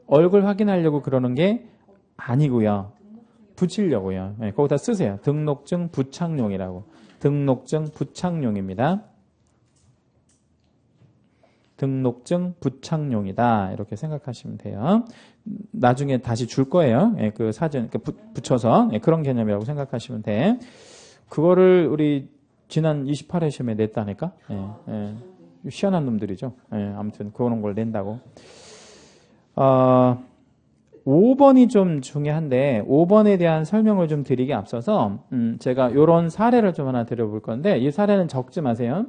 얼굴 확인하려고 그러는 게 아니고요. 붙이려고요. 예, 거기다 쓰세요. 등록증 부착용이라고. 등록증 부착용입니다. 등록증 부착용이다. 이렇게 생각하시면 돼요. 나중에 다시 줄 거예요. 예, 그 사진 붙여서 예, 그런 개념이라고 생각하시면 돼. 그거를 우리 지난 28회 시험에 냈다니까. 예, 예. 희한한 놈들이죠. 예, 아무튼 그런 걸 낸다고. 5번이 좀 중요한데 5번에 대한 설명을 좀 드리기 앞서서 제가 이런 사례를 좀 하나 드려볼 건데 이 사례는 적지 마세요.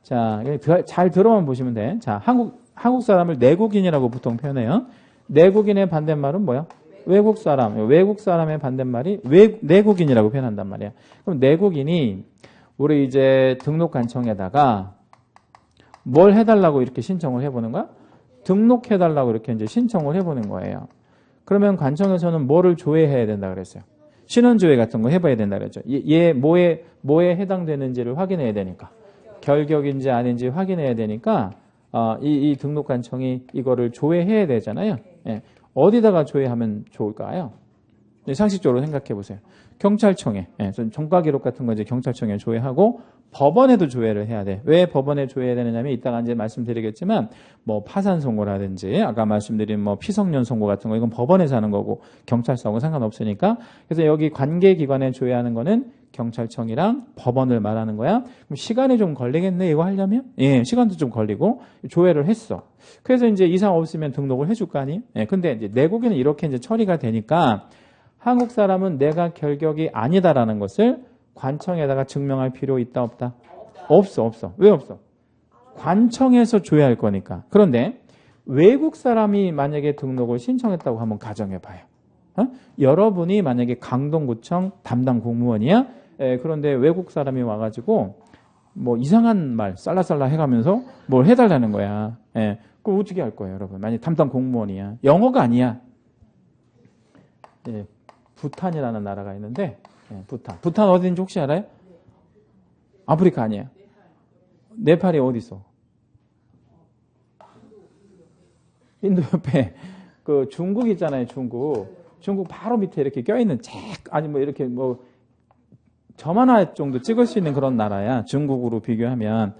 자, 잘 들어만 보시면 돼. 자, 한국 사람을 내국인이라고 보통 표현해요. 내국인의 반대말은 뭐야? 외국 사람. 외국 사람의 반대말이 내국인이라고 표현한단 말이야. 그럼 내국인이 우리 이제 등록관청에다가 뭘 해달라고 이렇게 신청을 해보는 거야? 등록해달라고 이렇게 이제 신청을 해보는 거예요. 그러면 관청에서는 뭐를 조회해야 된다 그랬어요? 신원조회 같은 거 해봐야 된다 그랬죠. 얘 뭐에 해당되는지를 확인해야 되니까. 결격인지 아닌지 확인해야 되니까 이 등록관청이 이거를 조회해야 되잖아요. 예. 어디다가 조회하면 좋을까요? 상식적으로 생각해 보세요. 경찰청에, 예, 종가기록 같은 거 이제 경찰청에 조회하고 법원에도 조회를 해야 돼. 왜 법원에 조회해야 되느냐면 이따가 이제 말씀드리겠지만 뭐 파산 선고라든지 아까 말씀드린 뭐 피성년 선고 같은 거 이건 법원에서 하는 거고 경찰서하고 상관없으니까 그래서 여기 관계기관에 조회하는 거는 경찰청이랑 법원을 말하는 거야. 그럼 시간이 좀 걸리겠네 이거 하려면? 예, 시간도 좀 걸리고 조회를 했어. 그래서 이제 이상 없으면 등록을 해줄 거 아니에요? 예, 근데 이제 내국에는 이렇게 이제 처리가 되니까 한국 사람은 내가 결격이 아니다라는 것을 관청에다가 증명할 필요 있다 없다? 없어. 왜 없어? 관청에서 조회할 거니까. 그런데 외국 사람이 만약에 등록을 신청했다고 한번 가정해 봐요. 여러분이 만약에 강동구청 담당 공무원이야? 그런데 외국 사람이 와가지고 뭐 이상한 말 쌀라쌀라 해가면서 뭘 해달라는 거야. 그럼 어떻게 할 거예요, 여러분? 만약에 담당 공무원이야. 영어가 아니야. 부탄이라는 나라가 있는데 부탄 어디인지 혹시 알아요? 아프리카 아니에요. 네팔이 어디 있어? 인도 옆에 그 중국 있잖아요. 중국 바로 밑에 이렇게 껴있는 아니 뭐 이렇게 뭐 점 하나 정도 찍을 수 있는 그런 나라야. 중국으로 비교하면.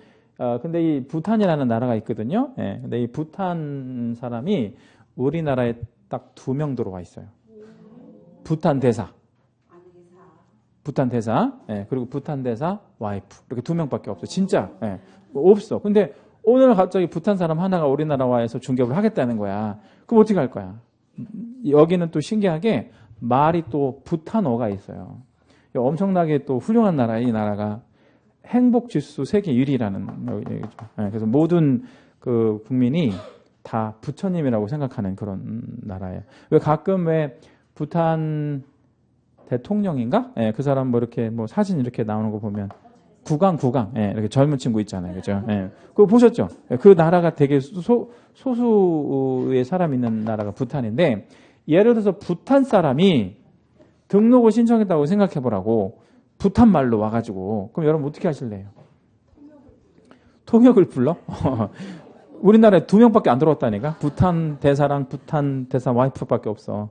근데 이 부탄이라는 나라가 있거든요. 근데 이 부탄 사람이 우리나라에 딱 2명 들어와 있어요. 부탄 대사. 그리고 부탄 대사 와이프. 이렇게 2명밖에 없어. 진짜. 없어. 근데 오늘 갑자기 부탄 사람 하나가 우리나라 와서 중개업을 하겠다는 거야. 그럼 어떻게 할 거야? 여기는 또 신기하게 말이 또 부탄어가 있어요. 엄청나게 또 훌륭한 나라예요. 이 나라가. 행복지수 세계 1위라는 얘기죠. 그래서 모든 그 국민이 다 부처님이라고 생각하는 그런 나라예요. 왜 가끔 왜 부탄 대통령인가? 그 사람 뭐 이렇게 뭐 사진 이렇게 나오는 거 보면 구강 이렇게 젊은 친구 있잖아요, 그죠? 그거 보셨죠? 그 나라가 되게 소수의 사람 있는 나라가 부탄인데 예를 들어서 부탄 사람이 등록을 신청했다고 생각해 보라고 부탄 말로 와가지고 그럼 여러분 어떻게 하실래요? 통역을 불러? 우리나라에 2명밖에 안 들어왔다니까. 부탄 대사랑 부탄 대사 와이프밖에 없어.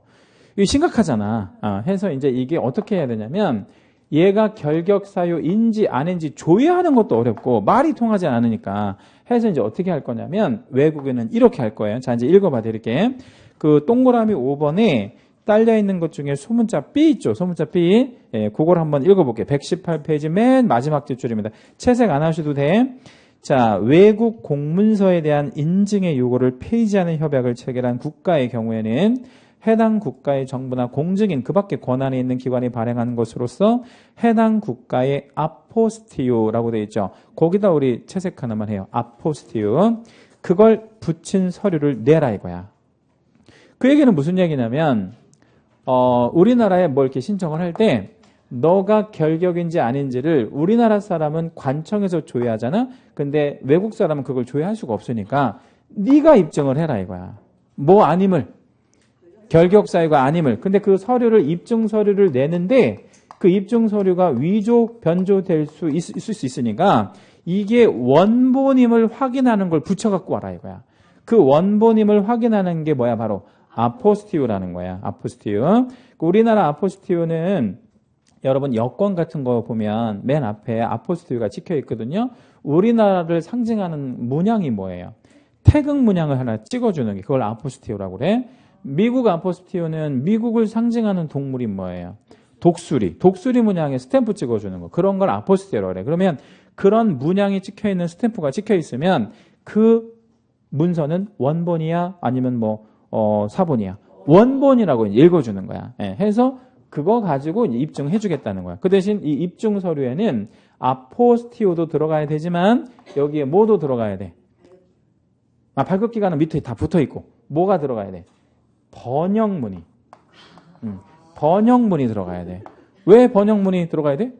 이게 심각하잖아. 해서 이제 이게 어떻게 해야 되냐면 얘가 결격 사유인지 아닌지 조회하는 것도 어렵고 말이 통하지 않으니까 해서 이제 어떻게 할 거냐면 외국에는 이렇게 할 거예요. 자, 이제 읽어봐 드릴게. 그 동그라미 5번에 딸려 있는 것 중에 소문자 B 있죠. 소문자 B. 그걸 한번 읽어볼게요. 118페이지 맨 마지막 뒷줄입니다. 채색 안 하셔도 돼. 자, 외국 공문서에 대한 인증의 요구를 폐지하는 협약을 체결한 국가의 경우에는 해당 국가의 정부나 공직인 그 밖에 권한이 있는 기관이 발행한 것으로서 해당 국가의 아포스티오라고 되어 있죠. 거기다 우리 채색 하나만 해요. 아포스티오. 그걸 붙인 서류를 내라 이거야. 그 얘기는 무슨 얘기냐면 우리나라에 뭐 이렇게 신청을 할 때 너가 결격인지 아닌지를 우리나라 사람은 관청에서 조회하잖아. 근데 외국 사람은 그걸 조회할 수가 없으니까 네가 입증을 해라 이거야. 뭐 아님을. 결격 사유가 아님을. 근데 그 서류를 입증 서류를 내는데 그 입증 서류가 위조, 변조될 수 있을 수 있으니까 이게 원본임을 확인하는 걸 붙여갖고 와라 이거야. 그 원본임을 확인하는 게 뭐야? 바로 아포스티오라는 거야. 아포스티오. 우리나라 아포스티오는 여러분 여권 같은 거 보면 맨 앞에 아포스티오가 찍혀 있거든요. 우리나라를 상징하는 문양이 뭐예요? 태극 문양을 하나 찍어주는 게 그걸 아포스티오라고 그래. 미국 아포스티오는 미국을 상징하는 동물이 뭐예요? 독수리. 독수리 문양에 스탬프 찍어주는 거. 그런 걸 아포스티오라고 그래. 그러면 그런 문양이 찍혀있는 스탬프가 찍혀있으면 그 문서는 원본이야? 아니면 사본이야? 원본이라고 읽어주는 거야. 예, 해서 그거 가지고 입증해 주겠다는 거야. 그 대신 이 입증 서류에는 아포스티오도 들어가야 되지만 여기에 뭐도 들어가야 돼? 발급 기간은 밑에 다 붙어 있고 뭐가 들어가야 돼? 번역문이. 번역문이 들어가야 돼. 왜 번역문이 들어가야 돼?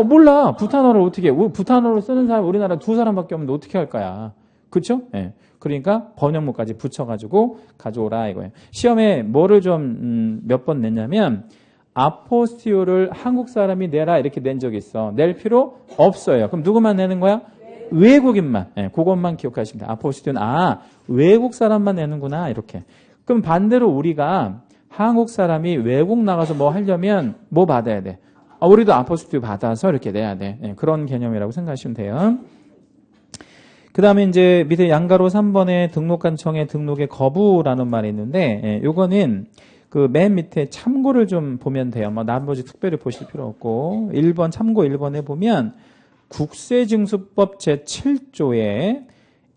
몰라. 부탄어를 어떻게 해? 부탄어를 쓰는 사람 우리나라 2사람밖에 없는데 어떻게 할 거야? 그렇죠? 예. 그러니까 번역문까지 붙여가지고 가져오라 이거예요. 시험에 뭐를 좀 몇 번 냈냐면 아포스티오를 한국 사람이 내라 이렇게 낸 적이 있어. 낼 필요 없어요. 그럼 누구만 내는 거야? 외국인만. 예, 그것만 기억하시면 돼요. 아포스티오는 외국 사람만 내는구나 이렇게. 그럼 반대로 우리가 한국 사람이 외국 나가서 뭐 하려면 뭐 받아야 돼? 우리도 아포스티오 받아서 이렇게 내야 돼. 예, 그런 개념이라고 생각하시면 돼요. 그 다음에 이제 밑에 양가로 3번에 등록관청의 등록의 거부라는 말이 있는데, 요거는 그 맨 밑에 참고를 좀 보면 돼요. 나머지 특별히 보실 필요 없고, 1번, 참고 1번에 보면 국세징수법 제7조의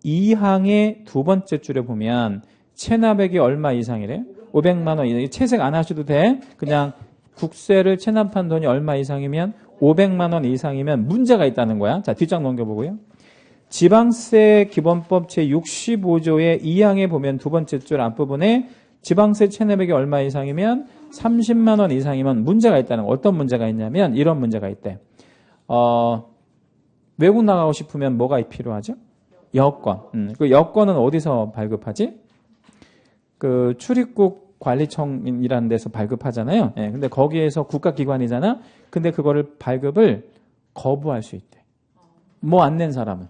2항의 두 번째 줄에 보면 체납액이 얼마 이상이래? 500만 원 이상. 채색 안 하셔도 돼. 그냥 국세를 체납한 돈이 얼마 이상이면 500만 원 이상이면 문제가 있다는 거야. 자, 뒷장 넘겨보고요. 지방세 기본법 제65조의 2항에 보면 두 번째 줄 앞부분에 지방세 체납액이 얼마 이상이면 30만 원 이상이면 문제가 있다는 거. 어떤 문제가 있냐면 이런 문제가 있대. 외국 나가고 싶으면 뭐가 필요하죠? 여권. 그 여권은 어디서 발급하지? 그 출입국 관리청이라는 데서 발급하잖아요. 예, 근데 거기에서 국가기관이잖아. 근데 그거를 발급을 거부할 수 있대. 뭐 안 낸 사람은.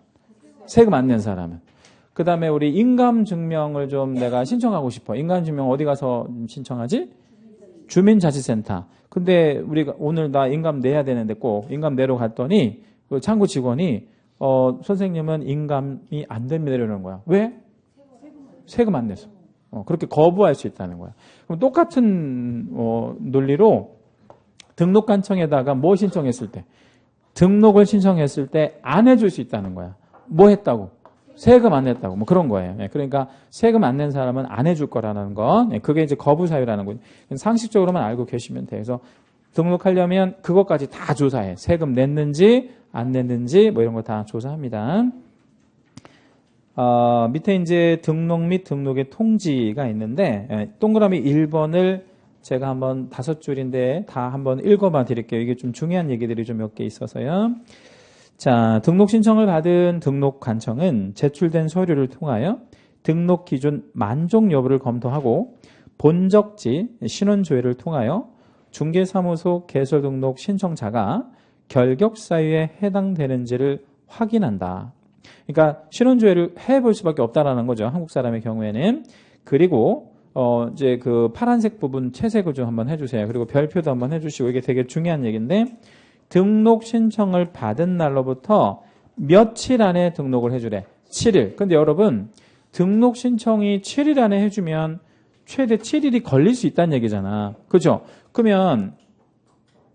세금 안 낸 사람은. 그 다음에 우리 인감증명을 좀 내가 신청하고 싶어. 인감증명 어디 가서 신청하지? 주민자치센터. 근데 우리가 오늘 나 인감 내야 되는데 꼭 인감 내러 갔더니 그 창구 직원이 선생님은 인감이 안 됩니다 이러는 거야. 왜? 세금 안 내서. 그렇게 거부할 수 있다는 거야. 그럼 똑같은 논리로 등록관청에다가 뭐 신청했을 때 등록을 신청했을 때 안 해줄 수 있다는 거야. 뭐 했다고? 세금 안 냈다고. 뭐 그런 거예요. 그러니까 세금 안 낸 사람은 안 해줄 거라는 거. 그게 이제 거부 사유라는 거예요. 상식적으로만 알고 계시면 돼요. 그래서 등록하려면 그것까지 다 조사해. 세금 냈는지 안 냈는지 뭐 이런 거 다 조사합니다. 밑에 이제 등록 및 등록의 통지가 있는데 동그라미 1번을 제가 한번 5줄인데 다 한번 읽어봐 드릴게요. 이게 좀 중요한 얘기들이 좀 몇 개 있어서요. 자, 등록 신청을 받은 등록관청은 제출된 서류를 통하여 등록 기준 만족 여부를 검토하고 본적지 신원조회를 통하여 중개사무소 개설등록 신청자가 결격 사유에 해당되는지를 확인한다. 그러니까 신원조회를 해볼 수밖에 없다라는 거죠. 한국 사람의 경우에는. 그리고 이제 그 파란색 부분 채색을 좀 한번 해주세요. 그리고 별표도 한번 해주시고 이게 되게 중요한 얘기인데 등록 신청을 받은 날로부터 며칠 안에 등록을 해주래. 7일. 근데 여러분 등록 신청이 7일 안에 해주면 최대 7일이 걸릴 수 있다는 얘기잖아. 그죠? 그러면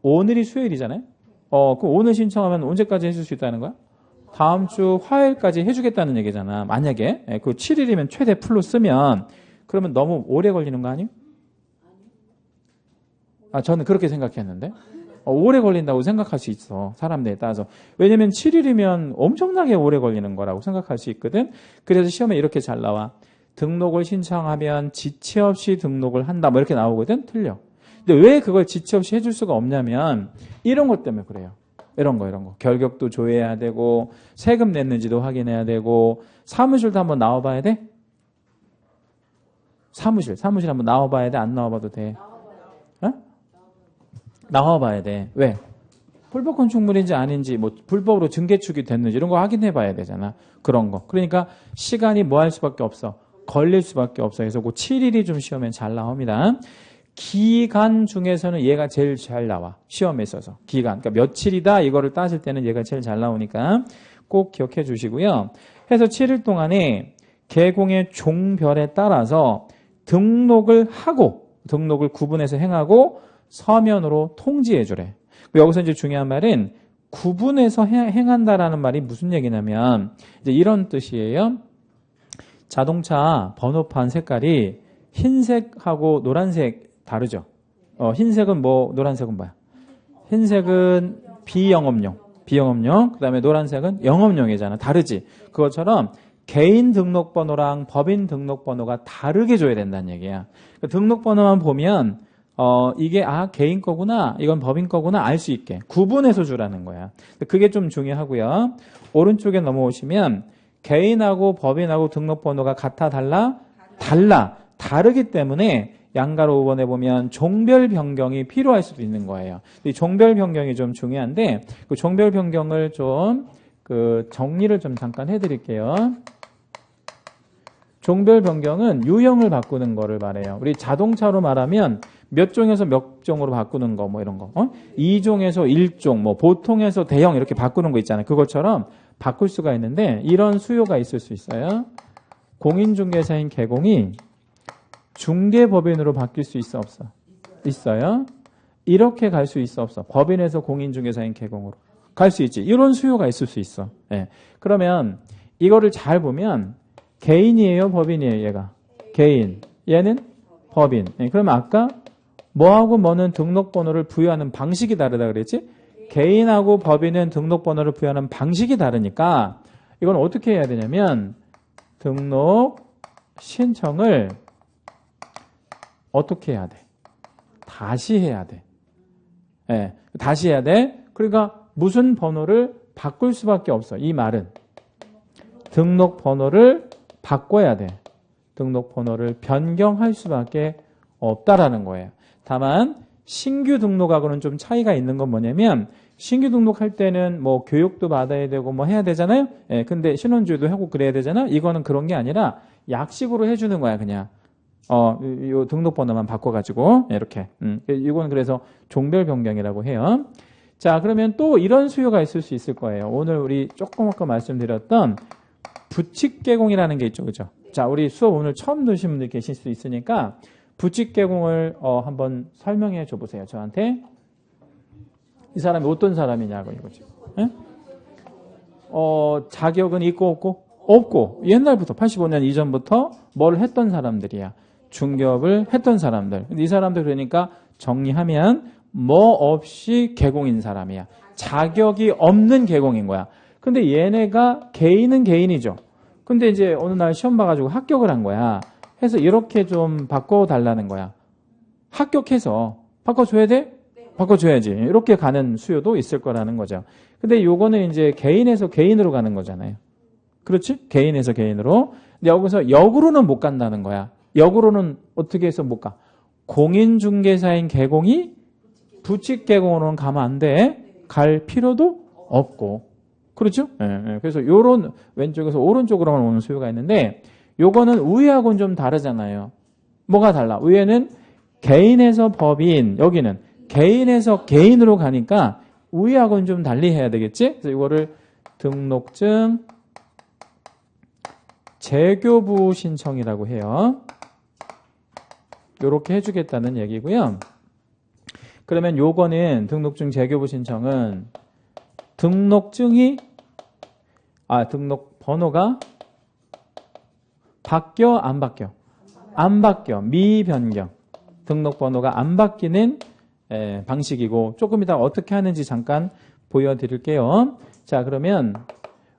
오늘이 수요일이잖아요. 그럼 오늘 신청하면 언제까지 해줄 수 있다는 거야? 다음 주 화요일까지 해주겠다는 얘기잖아. 만약에 그 7일이면 최대 풀로 쓰면 그러면 너무 오래 걸리는 거 아니에요? 저는 그렇게 생각했는데 오래 걸린다고 생각할 수 있어. 사람들에 따라서. 왜냐면 7일이면 엄청나게 오래 걸리는 거라고 생각할 수 있거든. 그래서 시험에 이렇게 잘 나와. 등록을 신청하면 지체 없이 등록을 한다. 뭐 이렇게 나오거든. 틀려. 근데 왜 그걸 지체 없이 해줄 수가 없냐면 이런 것 때문에 그래요. 이런 거. 결격도 조회해야 되고 세금 냈는지도 확인해야 되고 사무실도 한번 나와봐야 돼? 사무실 한번 나와봐야 돼? 안 나와봐도 돼? 나와봐야 돼. 왜? 불법 건축물인지 아닌지 뭐 불법으로 증개축이 됐는지 이런 거 확인해 봐야 되잖아. 그런 거. 그러니까 시간이 뭐 할 수밖에 없어. 걸릴 수밖에 없어. 그래서 그 7일이 좀 시험에 잘 나옵니다. 기간 중에서는 얘가 제일 잘 나와. 시험에 있어서. 기간. 그러니까 며칠이다 이거를 따질 때는 얘가 제일 잘 나오니까 꼭 기억해 주시고요. 해서 7일 동안에 계공의 종별에 따라서 등록을 구분해서 행하고 서면으로 통지해 주래. 여기서 이제 중요한 말은 구분해서 행한다라는 말이 무슨 얘기냐면 이제 이런 뜻이에요. 자동차 번호판 색깔이 흰색하고 노란색 다르죠. 흰색은 뭐, 노란색은 뭐야? 흰색은 비영업용. 그다음에 노란색은 영업용이잖아. 다르지. 그것처럼 개인 등록번호랑 법인 등록번호가 다르게 줘야 된다는 얘기야. 등록번호만 보면 이게 개인 거구나, 이건 법인 거구나 알 수 있게 구분해서 주라는 거야. 그게 좀 중요하고요. 오른쪽에 넘어오시면 개인하고 법인하고 등록번호가 같아 달라? 다르기 때문에 양가로 5번에 보면 종별 변경이 필요할 수도 있는 거예요. 이 종별 변경이 좀 중요한데 그 종별 변경을 좀 정리를 좀 잠깐 해드릴게요. 종별 변경은 유형을 바꾸는 거를 말해요. 우리 자동차로 말하면 몇 종에서 몇 종으로 바꾸는 거, 뭐 이런 거. 2종에서 1종, 뭐 보통에서 대형 이렇게 바꾸는 거 있잖아요. 그것처럼 바꿀 수가 있는데 이런 수요가 있을 수 있어요. 공인중개사인 개공이 중개법인으로 바뀔 수 있어, 없어? 있어요. 이렇게 갈 수 있어, 없어? 법인에서 공인중개사인 개공으로 갈 수 있지. 이런 수요가 있을 수 있어. 예. 그러면 이거를 잘 보면 개인이에요, 법인이에요, 얘가? 개인. 얘는 법인. 예. 그러면 아까 뭐하고 뭐는 등록번호를 부여하는 방식이 다르다 그랬지? 개인하고 법인은 등록번호를 부여하는 방식이 다르니까 이건 어떻게 해야 되냐면 등록 신청을 어떻게 해야 돼? 다시 해야 돼. 예, 다시 해야 돼. 그러니까 무슨 번호를 바꿀 수밖에 없어. 이 말은 등록번호를 바꿔야 돼. 등록번호를 변경할 수밖에 없다라는 거예요. 다만 신규 등록하고는 좀 차이가 있는 건 뭐냐면 신규 등록할 때는 뭐 교육도 받아야 되고 뭐 해야 되잖아요. 예, 근데 신원주의도 하고 그래야 되잖아. 이거는 그런 게 아니라 약식으로 해주는 거야, 그냥. 요 등록번호만 바꿔가지고 이렇게. 이건 그래서 종별 변경이라고 해요. 자, 그러면 또 이런 수요가 있을 수 있을 거예요. 오늘 우리 조금 아까 말씀드렸던 부칙개공이라는 게 있죠, 그죠? 자, 우리 수업 오늘 처음 들으신 분들 계실 수 있으니까 부칙개공을 한번 설명해 줘 보세요, 저한테. 이 사람이 어떤 사람이냐고 이거죠. 예? 자격은 있고 없고? 없고. 옛날부터 85년 이전부터 뭘 했던 사람들이야. 중개업을 했던 사람들. 근데 이 사람들 그러니까 정리하면 뭐 없이 개공인 사람이야. 자격이 없는 개공인 거야. 근데 얘네가 개인은 개인이죠. 근데 이제 어느 날 시험 봐가지고 합격을 한 거야. 해서 이렇게 좀 바꿔달라는 거야. 합격해서 바꿔줘야 돼? 바꿔줘야지. 이렇게 가는 수요도 있을 거라는 거죠. 근데 요거는 이제 개인에서 개인으로 가는 거잖아요. 그렇지? 개인에서 개인으로. 근데 여기서 역으로는 못 간다는 거야. 역으로는 어떻게 해서 못 가? 공인중개사인 개공이 부칙개공으로는 가면 안 돼. 갈 필요도 없고. 그렇죠? 예. 그래서 요런 왼쪽에서 오른쪽으로만 오는 수요가 있는데 요거는 우회하고는 좀 다르잖아요. 뭐가 달라? 우회는 개인에서 법인, 여기는 개인에서 개인으로 가니까 우회하고는 좀 달리 해야 되겠지? 그래서 이거를 등록증 재교부 신청이라고 해요. 이렇게 해주겠다는 얘기고요. 그러면 요거는 등록증 재교부 신청은 등록증이 등록 번호가 바뀌어 안 바뀌어? 안 바뀌어. 미변경. 등록 번호가 안 바뀌는 방식이고 조금 이따 어떻게 하는지 잠깐 보여드릴게요. 자, 그러면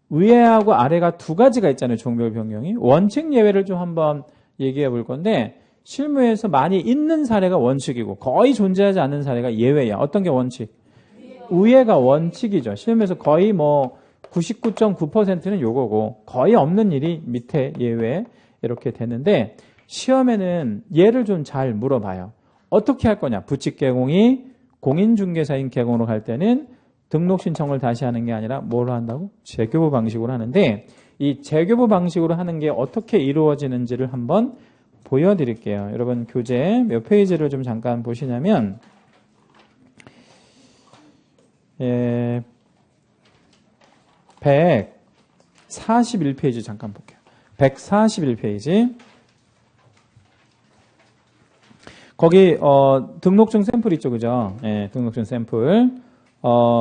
위에하고 아래가 두 가지가 있잖아요. 종별 변경이. 원칙 예외를 좀 한번 얘기해 볼 건데 실무에서 많이 있는 사례가 원칙이고 거의 존재하지 않는 사례가 예외야. 어떤 게 원칙? 위에가 원칙이죠. 실무에서 거의 뭐 99.9%는 요거고 거의 없는 일이 밑에 예외 이렇게 되는데 시험에는 얘를 좀 잘 물어봐요. 어떻게 할 거냐? 부칙개공이 공인중개사인 개공으로 갈 때는 등록 신청을 다시 하는 게 아니라 뭐로 한다고? 재교부 방식으로 하는데 이 재교부 방식으로 하는 게 어떻게 이루어지는지를 한번 보여드릴게요. 여러분 교재 몇 페이지를 좀 잠깐 보시냐면 141페이지 잠깐 볼게요. 141페이지 거기 등록증 샘플 있죠, 그죠? 예, 등록증 샘플.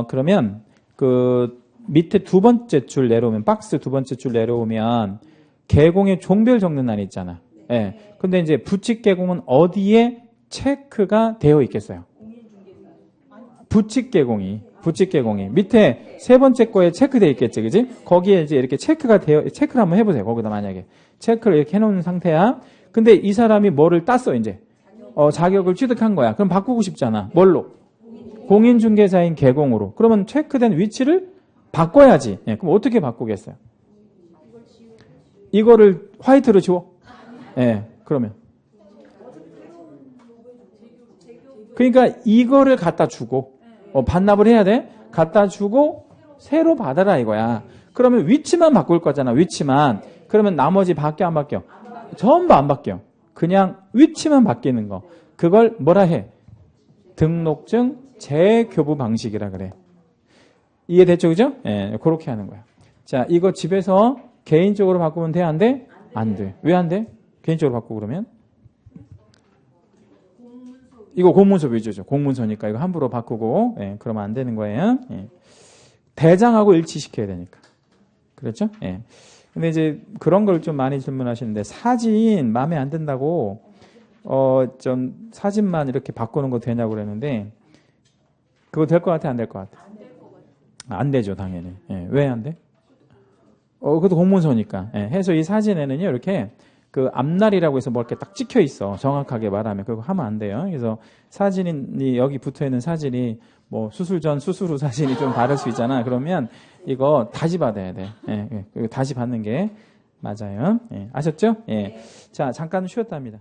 그러면 그 밑에 두 번째 줄 내려오면 박스 두 번째 줄 내려오면 개공의 종별 적는 날 있잖아. 예. 근데 이제 부칙 개공은 어디에 체크가 되어 있겠어요? 부칙 개공이 밑에 세 번째 거에 체크되어 있겠지, 그지? 거기에 이제 이렇게 체크를 한번 해보세요. 거기다 만약에 체크를 이렇게 해놓은 상태야. 근데 이 사람이 뭐를 땄어, 이제? 자격을 취득한 거야. 그럼 바꾸고 싶잖아. 뭘로? 공인중개사인 개공으로. 그러면 체크된 위치를 바꿔야지. 예, 그럼 어떻게 바꾸겠어요? 이거를 화이트로 지워? 예, 그러면. 그러니까 이거를 갖다 주고, 반납을 해야 돼? 갖다 주고, 새로 받아라 이거야. 그러면 위치만 바꿀 거잖아, 위치만. 그러면 나머지 바뀌어, 안 바뀌어? 전부 안 바뀌어. 그냥 위치만 바뀌는 거. 그걸 뭐라 해? 등록증 재교부 방식이라 그래. 이해됐죠, 그죠? 예, 그렇게 하는 거야. 자, 이거 집에서 개인적으로 바꾸면 돼, 안 돼? 안 돼. 왜 안 돼? 개인적으로 바꾸고 그러면? 이거 공문서 위주죠. 공문서니까 이거 함부로 바꾸고, 예, 그러면 안 되는 거예요. 예. 대장하고 일치시켜야 되니까. 그렇죠? 예. 근데 이제 그런 걸 좀 많이 질문하시는데, 사진 마음에 안 든다고, 좀 사진만 이렇게 바꾸는 거 되냐고 그랬는데, 그거 될 것 같아, 안 될 것 같아? 안 되죠, 당연히. 예, 왜 안 돼? 그것도 공문서니까. 예, 해서 이 사진에는요, 이렇게 그 앞날이라고 해서 뭐 이렇게 딱 찍혀 있어. 정확하게 말하면. 그거 하면 안 돼요. 그래서 사진이, 여기 붙어 있는 사진이 뭐 수술 전, 수술 후 사진이 좀 다를 수 있잖아. 그러면 이거 다시 받아야 돼. 예, 다시 받는 게 맞아요. 예, 아셨죠? 예. 자, 잠깐 쉬었답니다.